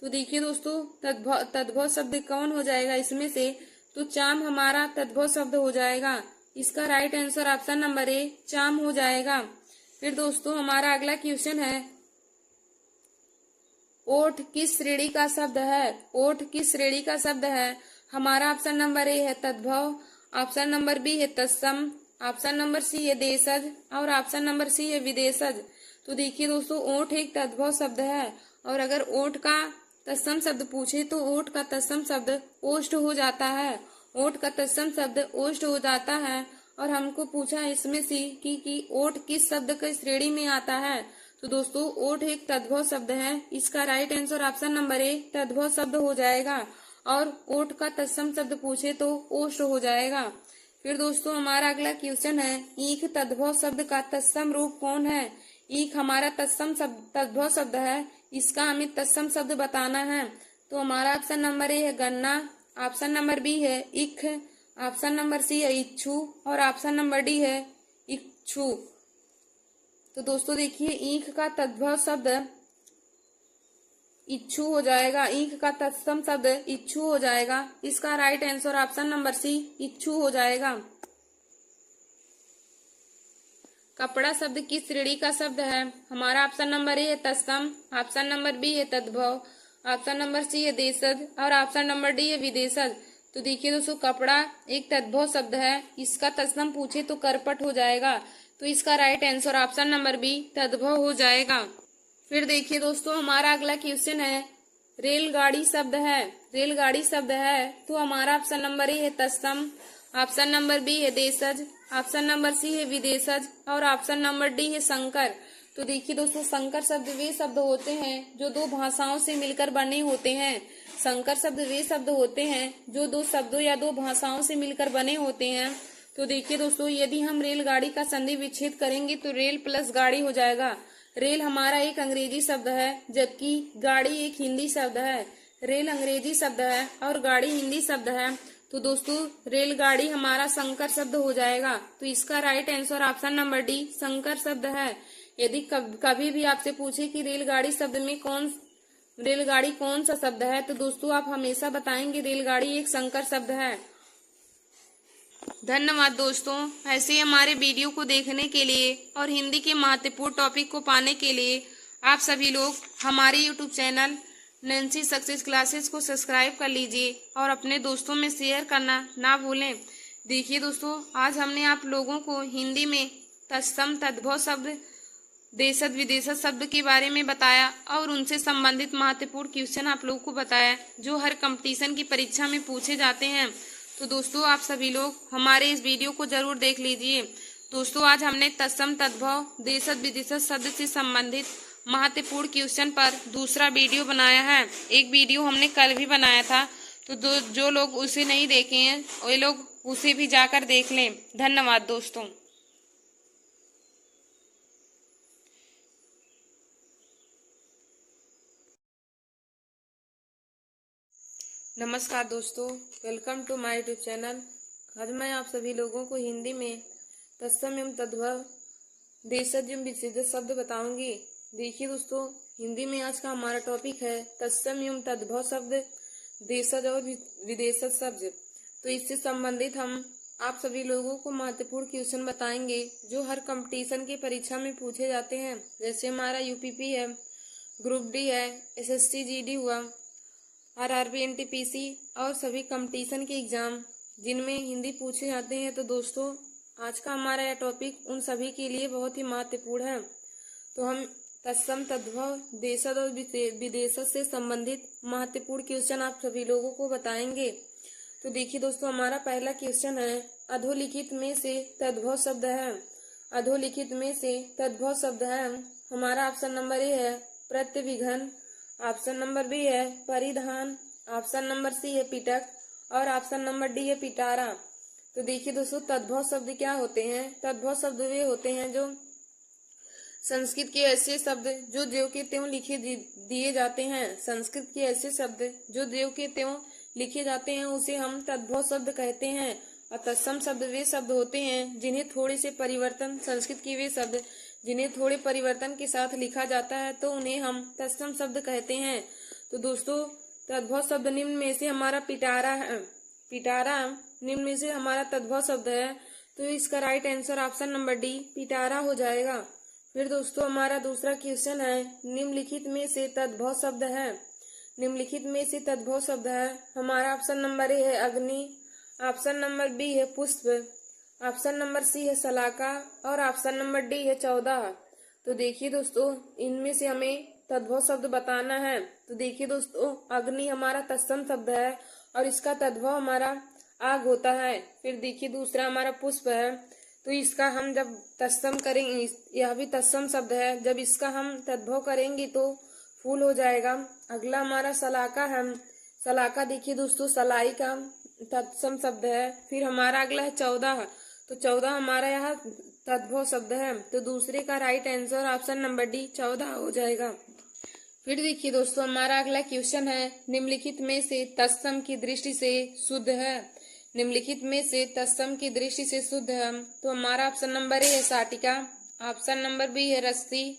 तो देखिए दोस्तों तद्भव शब्द कौन हो जाएगा इसमें से, तो चाम हमारा तद्भव शब्द हो जाएगा, इसका राइट आंसर ऑप्शन नंबर ए चाम हो जाएगा। फिर दोस्तों हमारा अगला क्वेश्चन है, ओठ किस श्रेणी का शब्द है। ओठ किस श्रेणी का शब्द है, हमारा ऑप्शन नंबर ए है तद्भव, ऑप्शन नंबर बी है तत्सम, ऑप्शन नंबर सी है देशज और ऑप्शन नंबर सी है विदेशज। तो देखिए दोस्तों ओठ एक तद्भव शब्द है, और अगर ओठ का तत्सम शब्द पूछे तो ओठ का तत्सम शब्द ओष्ठ हो जाता है। ओठ का तत्सम शब्द ओष्ठ हो जाता है, और हमको पूछा इसमें से कि ओठ किस शब्द के श्रेणी में आता है, तो दोस्तों ओठ एक तद्भव शब्द है, इसका right answer option number A तद्भव शब्द हो जाएगा। और ओठ का तत्सम शब्द पूछे तो ओष्ठ हो जाएगा। फिर दोस्तों हमारा अगला क्वेश्चन है, ईख तद्भव शब्द का तत्सम रूप कौन है। ईख हमारा तत्सम शब्द तद्भव शब्द है, इसका हमें तत्सम शब्द बताना है। तो हमारा ऑप्शन नंबर ए है गन्ना, ऑप्शन नंबर बी है इख, ऑप्शन नंबर सी है इच्छु और ऑप्शन नंबर डी है इच्छु। तो दोस्तों देखिए ईख का तद्भव शब्द इच्छु हो जाएगा, ईख का तत्सम शब्द इच्छु हो जाएगा। इसका right answer option number C इच्छु हो जाएगा। कपड़ा शब्द किस श्रेणी का शब्द है। हमारा ऑप्शन नंबर ए है तत्सम, ऑप्शन नंबर बी है तद्भव, ऑप्शन नंबर सी है देशज और ऑप्शन नंबर डी है विदेशज। तो देखिए दोस्तों कपड़ा एक तद्भव शब्द है, इसका तत्सम पूछे तो करपट हो जाएगा। तो इसका right answer option number B तद्भव हो जाएगा। फिर देखिए दोस्तों हमारा अगला क्वेश्चन है, रेलगाड़ी शब्द है। रेलगाड़ी शब्द है तो हमारा ऑप्शन नंबर ए है तत्सम, ऑप्शन नंबर बी है देशज, ऑप्शन नंबर सी है विदेशज और ऑप्शन नंबर डी है संकर। तो देखिए दोस्तों संकर शब्द वे शब्द होते हैं जो दो भाषाओं से मिलकर बने होते हैं। संकर शब्द वे शब्द होते हैं जो दो शब्दों या दो भाषाओं से मिलकर बने होते हैं। तो देखिए दोस्तों यदि हम रेलगाड़ी का संधि विच्छेद करेंगे तो रेल प्लस गाड़ी हो जाएगा। रेल हमारा एक अंग्रेजी शब्द है जबकि गाड़ी एक हिंदी शब्द है। रेल अंग्रेजी शब्द है और गाड़ी हिंदी शब्द है। तो दोस्तों रेलगाड़ी हमारा संकर शब्द हो जाएगा। तो इसका right answer option number D संकर शब्द है। यदि कभी भी आपसे पूछे कि रेलगाड़ी शब्द में रेलगाड़ी कौन सा शब्द है तो दोस्तों आप हमेशा बताएंगे रेलगाड़ी एक संकर शब्द है। धन्यवाद दोस्तों, ऐसे ही हमारे वीडियो को देखने के लिए और हिंदी के महत्वपूर्ण टॉपिक को पाने के लिए आप सभी लोग हमारे YouTube channel Nancy success classes को सब्सक्राइब कर लीजिए और अपने दोस्तों में शेयर करना ना भूलें। देखिए दोस्तों आज हमने आप लोगों को हिंदी में तत्सम तद्भव शब्द देशज विदेशज शब्द के बारे में बताया और उनसे संबंधित महत्वपूर्ण क्वेश्चन आप लोगों को बताया जो हर कंपटीशन की परीक्षा में पूछे जाते हैं। तो दोस्तों आप सभी लोग हमारे इस वीडियो को जरूर देख लीजिए। दोस्तों आज हमने तत्सम तद्भव देशज विदेशज शब्द से संबंधित महत्वपूर्ण क्वेश्चन पर दूसरा वीडियो बनाया है। एक वीडियो हमने कल भी बनाया था, तो जो लोग उसे नहीं देखे हैं वे लोग उसे भी जाकर देख लें। धन्यवाद दोस्तों। नमस्कार दोस्तों, welcome to my YouTube channel. आज मैं आप सभी लोगों को हिंदी में तत्सम एवं तद्भव देशज एवं विदेशज शब्द बताऊंगी। देखिए दोस्तों हिंदी में आज का हमारा टॉपिक है तत्सम एवं तद्भव शब्द देशज और विदेशज शब्द। तो इससे संबंधित हम आप सभी लोगों को महत्वपूर्ण क्वेश्चन बताएंगे जो हर कंपटीशन की परीक्षा में पूछे जाते हैं। जैसे हमारा यूपीपी है, ग्रुप डी है, एसएससी जीडी हुआ, आरआरबी एनटीपीसी और सभी कंपटीशन के एग्जाम जिनमें हिंदी पूछे जाते हैं। तो दोस्तों आज का हमारा यह टॉपिक उन सभी के लिए बहुत ही महत्वपूर्ण है। तो हम तत्सम तद्भव देशज और विदेशज से संबंधित महत्वपूर्ण क्वेश्चन आप सभी लोगों को बताएंगे। तो देखिए दोस्तों हमारा पहला क्वेश्चन है, अधोलिखित में से तद्भव शब्द है। अधोलिखित में से तद्भव शब्द है। हमारा ऑप्शन नंबर ए है प्रत्यभिघन, ऑप्शन नंबर बी है परिधान, ऑप्शन नंबर सी है पिटक और ऑप्शन नंबर डी है पिटारा। तो देखिए दोस्तों तद्भव शब्द क्या होते हैं। तद्भव शब्द वे होते हैं जो संस्कृत के ऐसे शब्द जो ज्यों के त्यों लिखे दिए जाते हैं। संस्कृत के ऐसे शब्द जो ज्यों के त्यों लिखे जाते हैं उसे हम तद्भव शब्द कहते हैं। और तत्सम शब्द वे शब्द होते हैं जिन्हें थोड़े से परिवर्तन संस्कृत के वे शब्द जिन्हें थोड़े परिवर्तन के साथ लिखा जाता है तो उन्हें हम तत्सम शब्द कहते हैं। तो दोस्तों तद्भव शब्द निम्न में से हमारा पिटारा है। पिटारा निम्न में से हमारा तद्भव शब्द है। तो इसका right answer option number D पिटारा हो जाएगा। फिर दोस्तों हमारा दूसरा क्वेश्चन है, निम्नलिखित में से तद्भव शब्द है। निम्नलिखित में से तद्भव शब्द है। हमारा ऑप्शन नंबर ए है अग्नि, ऑप्शन नंबर बी है पुष्प, ऑप्शन नंबर सी है सलाका और ऑप्शन नंबर डी है 14। तो देखिए दोस्तों इनमें से हमें तद्भव शब्द बताना है। तो देखिए दोस्तों अग्नि हमारा तत्सम शब्द है और इसका तद्भव हमारा आग होता है। फिर देखिए दूसरा हमारा पुष्प है। तो इसका हम जब तत्सम करेंगे, यह भी तत्सम शब्द है, जब इसका हम तद्भव करेंगे तो फूल हो जाएगा। अगला हमारा सलाका है। सलाका देखिए दोस्तों, सलाई का तत्सम शब्द है। फिर हमारा अगला है 14। तो 14 हमारा यहाँ तद्भव शब्द है, तो दूसरे का right answer option number D 14 हो जाएगा। फिर देखिए दोस्तों, हमारा अगला क्वेश्चन है, निम्नलिखित में से तत्सम की दृष्टि से शुद्ध है। निम्नलिखित में से तत्सम की दृष्टि से शुद्ध है, तो हमारा ऑप्शन नंबर ए है साटिका, ऑप्शन नंबर बी है रस्सी,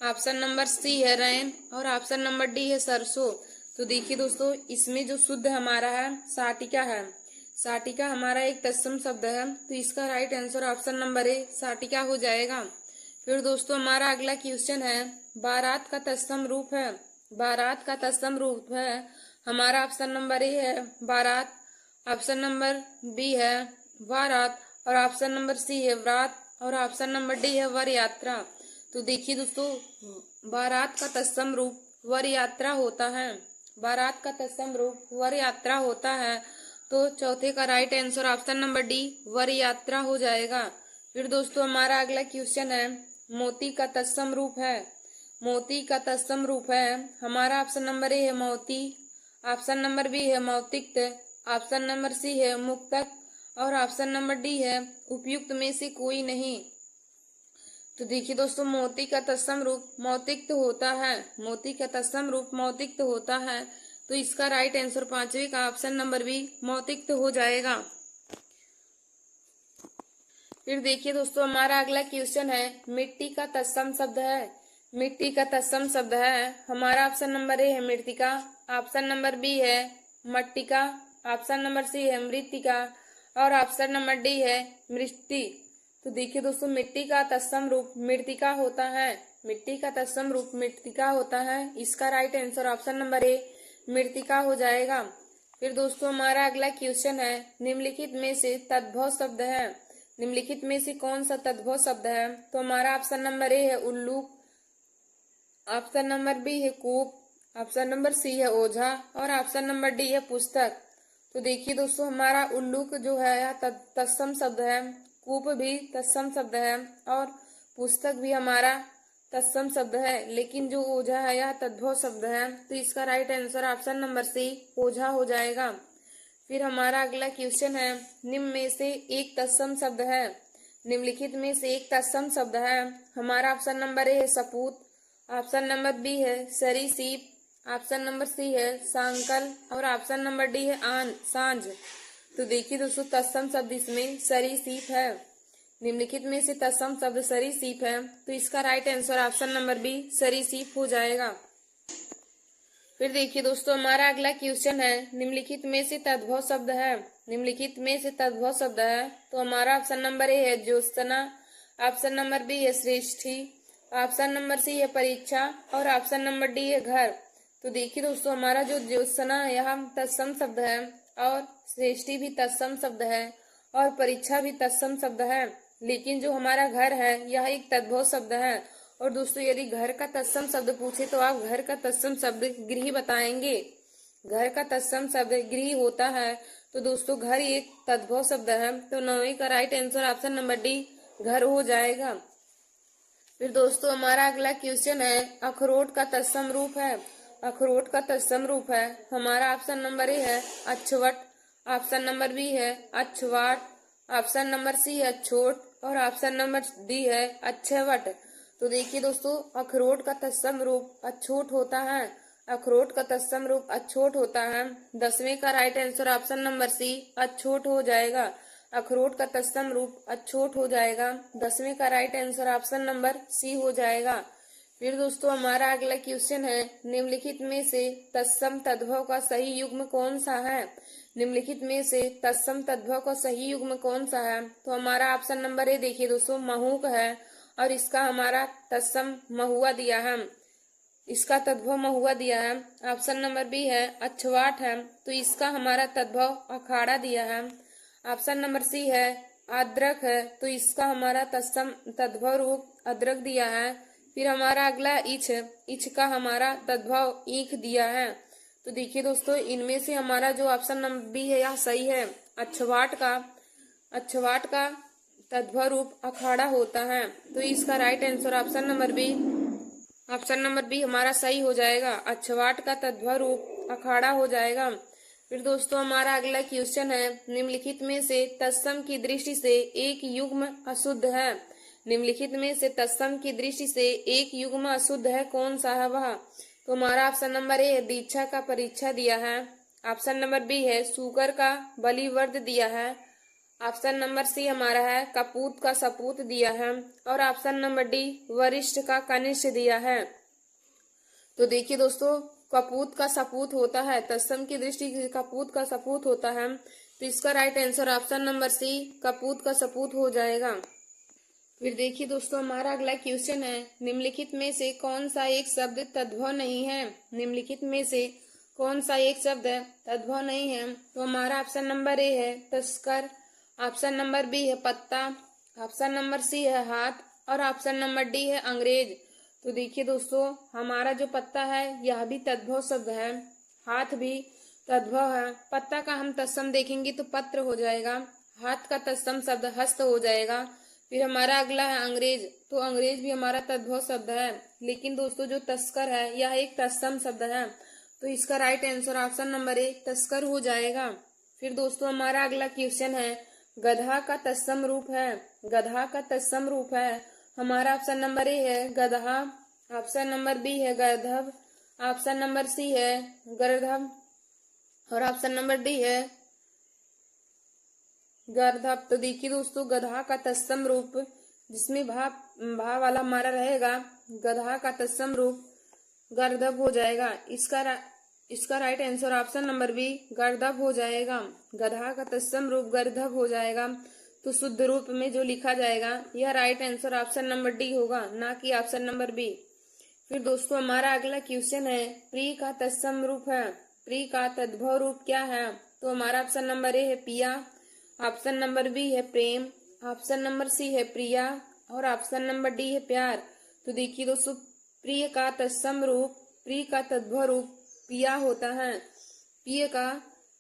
ऑप्शन नंबर सी है रैन और ऑप्शन नंबर डी है सरसों। तो देखिए दोस्तों, इसमें जो शुद्ध हमारा है साटिका है। साटिका हमारा एक तत्सम शब्द है, तो इसका right answer option number A साटिका हो जाएगा। फिर दोस्तों, हमारा अगला क्वेश्चन है, बारात का तत्सम रूप है। बारात का तत्सम रूप है, हमारा ऑप्शन नंबर ए है बारात, ऑप्शन नंबर बी है वारात और ऑप्शन नंबर सी है व्रात और ऑप्शन नंबर डी है वर यात्रा। तो देखिए दोस्तों, बारात का तत्सम रूप वर यात्रा होता है। बारात का तत्सम रूप वर यात्रा होता है, तो चौथे का right answer option number D वर यात्रा हो जाएगा। फिर दोस्तों, हमारा अगला क्वेश्चन है, मोती का तत्सम रूप है। मोती का तत्सम रूप है, हमारा ऑप्शन नंबर ए है मोती, ऑप्शन नंबर बी है मौतिक्त, ऑप्शन नंबर सी है मुक्तक और ऑप्शन नंबर डी है उपयुक्त में से कोई नहीं। तो देखिए दोस्तों, मोती का तत्सम रूप मौतिक्त होता है। मोती का तत्सम रूप मौतिक्त होता है, तो इसका राइट आंसर पांचवे का ऑप्शन नंबर बी मौतिक्त हो जाएगा। फिर देखिए दोस्तों, हमारा अगला क्वेश्चन है, मिट्टी का तत्सम शब्द है। मिट्टी का तत्सम शब्द है, हमारा ऑप्शन नंबर ए है मृतिका, ऑप्शन नंबर बी है मट्टिका, ऑप्शन नंबर सी है मृतिका और ऑप्शन नंबर डी है मृष्टि। तो देखिए दोस्तों, मिट्टी का तत्सम रूप मृतिका होता है। मिट्टी का तत्सम रूप मृतिका होता है, इसका राइट आंसर ऑप्शन नंबर ए मृतिका हो जाएगा। फिर दोस्तों, हमारा अगला क्वेश्चन है, निम्नलिखित में से तद्भव शब्द है। निम्नलिखित में से कौन सा तद्भव शब्द है? तो हमारा ऑप्शन नंबर ए है उल्लूक, ऑप्शन नंबर बी है कूप, ऑप्शन नंबर सी है ओझा और ऑप्शन नंबर डी है पुस्तक। तो देखिए दोस्तों, हमारा उल्लूक जो है यह तत्सम शब्द है, कूप भी तत्सम शब्द है और पुस्तक भी हमारा तत्सम शब्द है, लेकिन जो ओझा है यह तद्भव शब्द है, तो इसका right answer option number C ओझा हो जाएगा। फिर हमारा अगला क्वेश्चन है, निम्न में से एक तत्सम शब्द है। निम्नलिखित में से एक तत्सम शब्द है, हमारा ऑप्शन नंबर ए है सपूत, ऑप्शन नंबर बी है सरीसीप, ऑप्शन नंबर सी है सांकल और ऑप्शन नंबर डी है सांझ। तो देखिए दोस्तों, तत्सम शब्द इसमें सरीसीप है। निम्नलिखित में से तत्सम शब्द सरीसीप है, तो इसका right answer option number B सरीसीप हो जाएगा। फिर देखिए दोस्तों, हमारा अगला क्वेश्चन है, निम्नलिखित में से तद्भव शब्द है। निम्नलिखित में से तद्भव शब्द है, तो हमारा ऑप्शन नंबर ए है ज्योत्सना, ऑप्शन नंबर बी है श्रेष्ठी, ऑप्शन नंबर सी है परीक्षा और ऑप्शन नंबर डी है घर। तो देखिए दोस्तों, हमारा जो ज्योत्सना है यह तत्सम शब्द है और श्रेष्ठी भी तत्सम शब्द है और परीक्षा भी तत्सम शब्द है, लेकिन जो हमारा घर है यह एक तद्भव शब्द है। और दोस्तों, यदि घर का तत्सम शब्द पूछे तो आप घर का तत्सम शब्द गृह बताएंगे। घर का तत्सम शब्द गृह होता है, तो दोस्तों घर एक तद्भव शब्द है, तो 9वीं का right answer option number D घर हो जाएगा। फिर दोस्तों, हमारा अगला क्वेश्चन है, अखरोट का तत्सम रूप है। अखरोट का तत्सम रूप है, हमारा ऑप्शन नंबर ए है अक्षवट, ऑप्शन नंबर बी है अक्षवाट, ऑप्शन नंबर सी है अछोट और ऑप्शन नंबर डी है अक्षयवट। तो देखिए दोस्तों, अखरोट का तत्सम रूप अछोट होता है। अखरोट का तत्सम रूप अछोट होता है, 10वें का right answer option number C अछोट हो जाएगा। अखरोट का तत्सम रूप अछोट हो जाएगा, 10वें का right answer option number C हो जाएगा। फिर दोस्तों, हमारा अगला क्वेश्चन है, निम्नलिखित में से तत्सम तद्भव का सही युग्म कौन सा है। निम्नलिखित में से तत्सम तद्भव का सही युग्म कौन सा है? तो हमारा ऑप्शन नंबर ए देखिए दोस्तों महूक है और इसका हमारा तत्सम महुआ दिया है, इसका तद्भव महुआ दिया है। ऑप्शन नंबर बी है अक्षवाट है, तो इसका हमारा तद्भव अखाड़ा दिया है। ऑप्शन नंबर सी है अद्रक है, तो इसका हमारा तत्सम तद्भव रूप अद्रक दिया है। फिर हमारा अगला इछ का हमारा तद्भव ईख दिया है। तो देखिए दोस्तों, इनमें से हमारा जो ऑप्शन नंबर बी है यह सही है। अक्षवाट का तद्भव रूप अखाड़ा होता है। तो इसका right answer option number B हमारा सही हो जाएगा। अक्षवाट का तद्भव रूप अखाड़ा हो जाएगा। फिर दोस्तों हमारा अगला क्वेश्चन है, निम्नलिखित में से तत्सम की दृष्टि से एक युग्म अशुद्ध है। निम्नलिखित में से तत्सम की दृष्टि से एक युग्म अशुद्ध है, कौन सा है वह? तो हमारा ऑप्शन नंबर ए है दीक्षा का परीक्षा दिया है। ऑप्शन नंबर बी है सूकर का बलिवर्द दिया है। ऑप्शन नंबर सी हमारा है कपूत का सपूत दिया है। और ऑप्शन नंबर डी वरिष्ठ का कनिष्ठ दिया है। तो देखिए दोस्तों, कपूत का सपूत होता है, तत्सम की दृष्टि से कपूत का सपूत होता है। तो इसका right answer option number C कपूत का सपूत हो जाएगा। फिर देखिए दोस्तों हमारा अगला क्वेश्चन है, निम्नलिखित में से कौन सा एक शब्द तद्भव नहीं है? निम्नलिखित में से कौन सा एक शब्द तद्भव नहीं है? तो हमारा ऑप्शन नंबर ए है तस्कर, ऑप्शन नंबर बी है पत्ता, ऑप्शन नंबर सी है हाथ और ऑप्शन नंबर डी है अंग्रेज। तो देखिए दोस्तों, हमारा जो पत्ता है यह भी तद्भव शब्द है, हाथ भी तद्भव है। पत्ता का हम तत्सम देखेंगे तो पत्र हो जाएगा, हाथ का तत्सम शब्द हस्त हो जाएगा। फिर हमारा अगला है अंग्रेज, तो अंग्रेज भी हमारा तद्भव शब्द है। लेकिन दोस्तों जो तस्कर है यह एक तत्सम शब्द है। तो इसका राइट आंसर ऑप्शन नंबर ए तस्कर हो जाएगा। फिर दोस्तों हमारा अगला क्वेश्चन है, गधा का तत्सम रूप है। गधा का तत्सम रूप है, हमारा ऑप्शन नंबर ए है गधा, ऑप्शन नंबर बी है गर्दभ, ऑप्शन नंबर सी है गर्दभ और ऑप्शन नंबर डी है गर्दभ। तो देखिए दोस्तों, गधा का तत्सम रूप जिसमें भा वाला हमारा रहेगा, गधा का तत्सम रूप गर्दभ हो जाएगा। इसका right answer option number B गर्दभ हो जाएगा। गधा का तत्सम रूप गर्दभ हो जाएगा। तो शुद्ध रूप में जो लिखा जाएगा यह right answer option number D होगा, ना कि ऑप्शन नंबर बी। फिर दोस्तों हमारा अगला क्वेश्चन है, प्रिय का तत्सम रूप है। प्रिय का तद्भव रूप क्या है? तो हमारा ऑप्शन नंबर ए है पिया, ऑप्शन नंबर बी है प्रेम, ऑप्शन नंबर सी है प्रिया और ऑप्शन नंबर डी है प्यार। तो देखिए दोस्तों, प्रिय का तत्सम रूप, प्रिय का तद्भव रूप पिया होता है।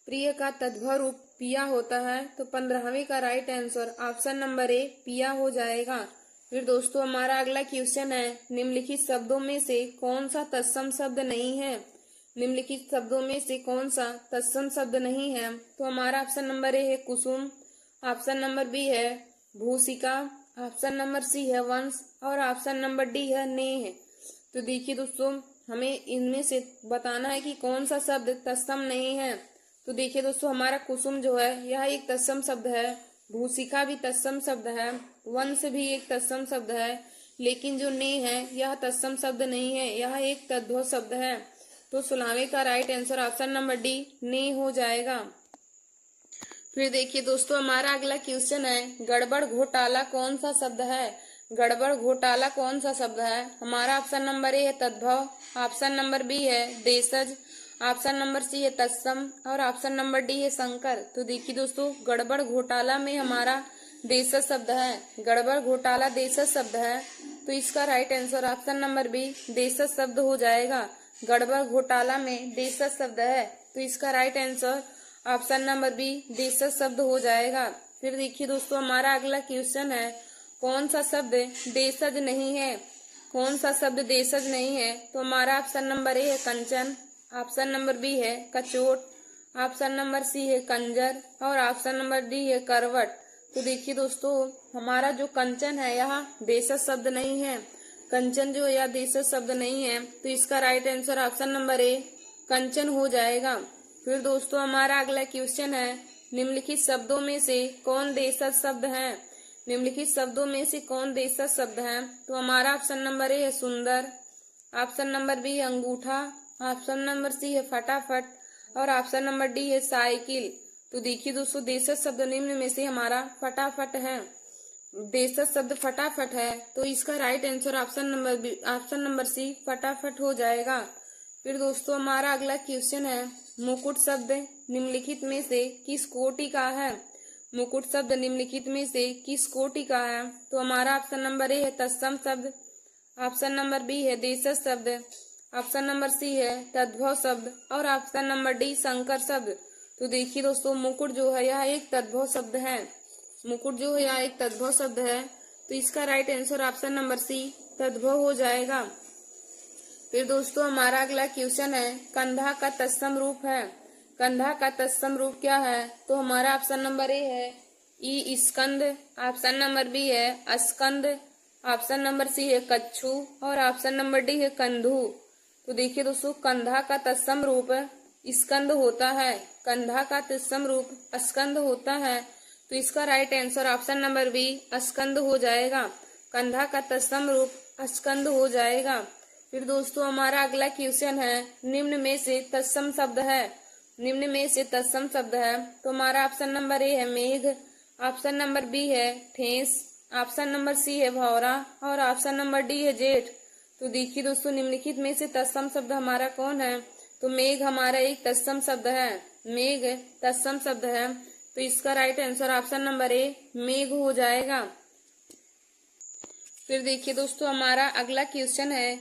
प्रिय का तद्भव रूप पिया होता है। तो 15वें का राइट आंसर ऑप्शन नंबर ए पिया हो जाएगा। फिर दोस्तों हमारा अगला क्वेश्चन है, निम्नलिखित शब्दों में से कौन सा तत्सम शब्द नहीं है? निम्नलिखित शब्दों में से कौन सा तत्सम शब्द नहीं है? तो हमारा ऑप्शन नंबर ए है कुसुम, ऑप्शन नंबर बी है भूसिका, ऑप्शन नंबर सी है वंश और ऑप्शन नंबर डी है नेह। तो देखिए दोस्तों, हमें इनमें से बताना है कि कौन सा शब्द तत्सम नहीं है। तो देखिए दोस्तों, हमारा कुसुम जो है यह एक तत्सम शब्द है, भूसिका भी तत्सम शब्द है, वंश भी एक तत्सम शब्द है, लेकिन जो ने है यह तत्सम शब्द नहीं है, यह एक तद्भव शब्द है। तो 16वें का right answer option number D ने हो जाएगा। फिर देखिए दोस्तों हमारा अगला क्वेश्चन है, गड़बड़ घोटाला कौन सा शब्द है? गड़बड़ घोटाला कौन सा शब्द है? हमारा ऑप्शन नंबर ए है तद्भव, ऑप्शन नंबर बी है देशज, ऑप्शन नंबर सी है तत्सम और ऑप्शन नंबर डी है शंकर। तो देखिए दोस्तों, गड़बड़ घोटाला में हमारा देशज शब्द है, गड़बड़ घोटाला देशज शब्द है। तो इसका right answer option number B देशज शब्द हो जाएगा। गड़बड़ घोटाला में देशज शब्द है, तो इसका right answer option number B देशज शब्द हो जाएगा। फिर देखिए दोस्तों हमारा अगला क्वेश्चन है, कौन सा शब्द देशज नहीं है? कौन सा शब्द देशज नहीं है? तो हमारा ऑप्शन नंबर ए है कंचन, ऑप्शन नंबर बी है कचोट, ऑप्शन नंबर सी है कंजर और ऑप्शन नंबर डी है करवट। तो देखिए दोस्तों, हमारा जो कंचन है यह देशज शब्द नहीं है, कंचन जो यह देशज शब्द नहीं है। तो इसका right answer option number A कंचन हो जाएगा। फिर दोस्तों हमारा अगला क्वेश्चन है, निम्नलिखित शब्दों में से कौन देशज शब्द है? निम्नलिखित शब्दों में से कौन देशज शब्द है? तो हमारा ऑप्शन नंबर ए है सुंदर, ऑप्शन नंबर बी है अंगूठा, ऑप्शन नंबर सी है फटाफट और ऑप्शन नंबर डी है साइकिल। तो देखिए दोस्तों, देशज शब्द निम्न में से हमारा फटाफट है, देशज शब्द फटाफट है। तो इसका right answer option number C फटाफट हो जाएगा। फिर दोस्तों हमारा अगला क्वेश्चन है, मुकुट शब्द निम्नलिखित में से किस कोटि का है? मुकुट शब्द निम्नलिखित में से किस कोटि का है? तो हमारा ऑप्शन नंबर ए है तत्सम शब्द, ऑप्शन नंबर बी है देशज शब्द, ऑप्शन नंबर सी है तद्भव शब्द और ऑप्शन नंबर डी संकर शब्द। तो देखिए दोस्तों, मुकुट जो है यह एक तद्भव शब्द है। मुकुट जो है यहाँ एक तद्भव शब्द है, तो इसका right answer option number C तद्भव हो जाएगा। फिर दोस्तों हमारा अगला क्वेश्चन है, कंधा का तत्सम रूप है। कंधा का तत्सम रूप क्या है? तो हमारा ऑप्शन नंबर ए है ई स्कंद, ऑप्शन नंबर बी है स्कंद, ऑप्शन नंबर सी है कच्छू और ऑप्शन नंबर डी है कंधू। तो देखिए दोस्तों, कंधा का तत्सम रूप स्कंद होता है, कंधा का तत्सम रूप स्कंद होता है, तो इसका right answer option number B स्कंद हो जाएगा। कंधा का तत्सम रूप स्कंद हो जाएगा। फिर दोस्तों हमारा अगला क्वेश्चन है, निम्न में से तत्सम शब्द है। निम्न में से तत्सम शब्द है, तो हमारा ऑप्शन नंबर ए है मेघ, ऑप्शन नंबर बी है ठेस, ऑप्शन नंबर सी है भौरा और ऑप्शन नंबर डी है जेठ। तो देखिए दोस्तों, निम्नलिखित में से तत्सम शब्द हमारा कौन है? तो मेघ हमारा एक तत्सम शब्द है, मेघ तत्सम शब्द है, तो इसका राइट आंसर ऑप्शन नंबर ए मेघ हो जाएगा। फिर देखिए दोस्तों हमारा अगला क्वेश्चन है,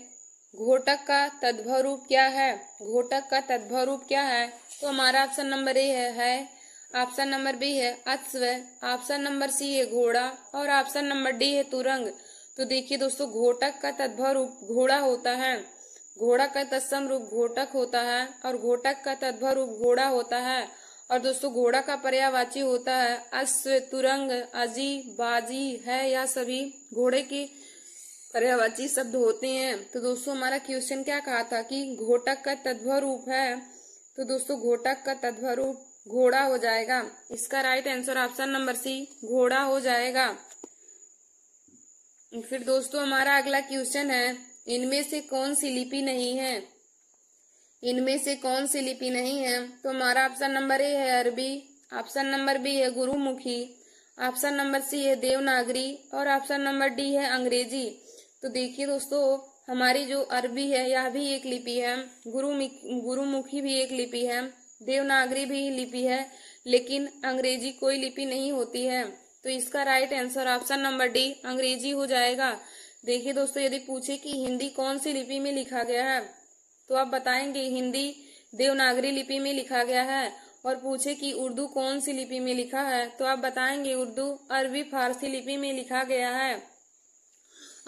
घोटक का तद्भव रूप क्या है? घोटक का तद्भव रूप क्या है? तो हमारा ऑप्शन नंबर ए है, ऑप्शन नंबर बी है अश्व, ऑप्शन नंबर सी है घोड़ा और ऑप्शन नंबर डी है तुरंग। तो देखिए दोस्तों, घोटक का तद्भव रूप घोड़ा होता है, घोड़ा का तत्सम रूप घोटक होता है और घोटक का तद्भव रूप घोड़ा होता है। और दोस्तों घोड़ा का पर्यायवाची होता है अश्व, तुरंग, अजी, बाजी है, या सभी घोड़े की पर्यायवाची शब्द होते हैं। तो दोस्तों हमारा क्वेश्चन क्या कहा था कि घोटक का तद्भव रूप है, तो दोस्तों घोटक का तद्भव रूप घोड़ा हो जाएगा। इसका right answer option number C घोड़ा हो जाएगा। फिर दोस्तों हमारा अगला क्वेश्चन है, इनमें से कौन सी लिपि नहीं है? इनमें से कौन सी लिपि नहीं है? तो हमारा ऑप्शन नंबर ए है अरबी, ऑप्शन नंबर बी है गुरुमुखी, ऑप्शन नंबर सी है देवनागरी और ऑप्शन नंबर डी है अंग्रेजी। तो देखिए दोस्तों, हमारी जो अरबी है यह भी एक लिपि है, गुरुमुखी भी एक लिपि है, देवनागरी भी लिपि है, लेकिन अंग्रेजी कोई लिपि नहीं होती है। तो इसका right answer option number D अंग्रेजी हो जाएगा। देखिए दोस्तों, यदि पूछे कि हिंदी कौन सी लिपि में लिखा गया है, तो आप बताएंगे हिंदी देवनागरी लिपि में लिखा गया है। और पूछे कि उर्दू कौन सी लिपि में लिखा है, तो आप बताएंगे उर्दू अरबी फारसी लिपि में लिखा गया है।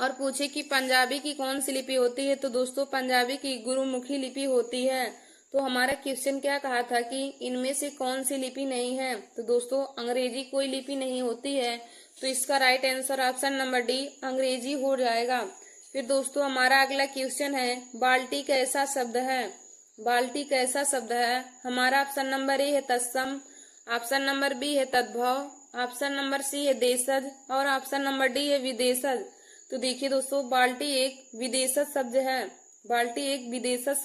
और पूछे कि पंजाबी की कौन सी लिपि होती है, तो दोस्तों पंजाबी की गुरुमुखी लिपि होती है। तो हमारा क्वेश्चन क्या कहा था कि इनमें से कौन सी लिपि नहीं है? तो दोस्तों अंग्रेजी कोई लिपि नहीं होती है, तो इसका right answer option number D अंग्रेजी हो जाएगा। फिर दोस्तों हमारा अगला क्वेश्चन है, बाल्टी कैसा शब्द है? बाल्टी कैसा शब्द है? हमारा ऑप्शन नंबर ए है तत्सम, ऑप्शन नंबर बी है तद्भव, ऑप्शन नंबर सी है देशज और ऑप्शन नंबर डी है विदेशज। तो देखिए दोस्तों, बाल्टी एक विदेशज शब्द है, बाल्टी एक विदेशज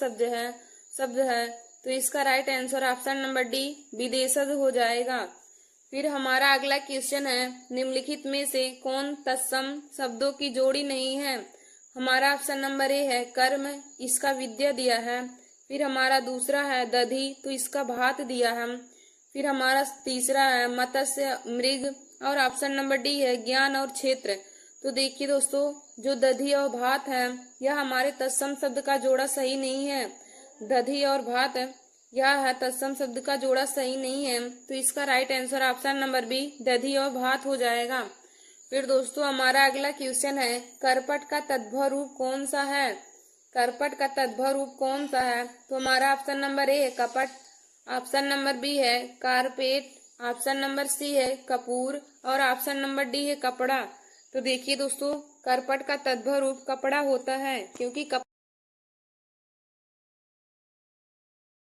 शब्द है, तो इसका right answer option number D विदेशज हो जाएगा। फिर हमारा अगला क्वेश्चन है, निम्नलिखित में से कौन तत्सम शब्दों की जोड़ी नहीं है? हमारा ऑप्शन नंबर ए है कर्म, इसका विद्या दिया है। फिर हमारा दूसरा है दधि, तो इसका भात दिया है। फिर हमारा तीसरा है मत्स्य मृग और ऑप्शन नंबर डी है ज्ञान और क्षेत्र। तो देखिए दोस्तों, जो दधि और भात है यह हमारे तत्सम शब्द का जोड़ा सही नहीं है, दधि और भात यह है तत्सम शब्द का जोड़ा सही नहीं है, तो इसका right answer option number B दधि और भात हो जाएगा। फिर दोस्तों हमारा अगला क्वेश्चन है, करपट का तद्भव रूप कौन सा है? करपट का तद्भव रूप कौन सा है? तो हमारा ऑप्शन नंबर ए है कपट, ऑप्शन नंबर बी है कारपेट, ऑप्शन नंबर सी है कपूर और ऑप्शन नंबर डी है कपड़ा। तो देखिए दोस्तों, करपट का तद्भव रूप कपड़ा होता है, क्योंकि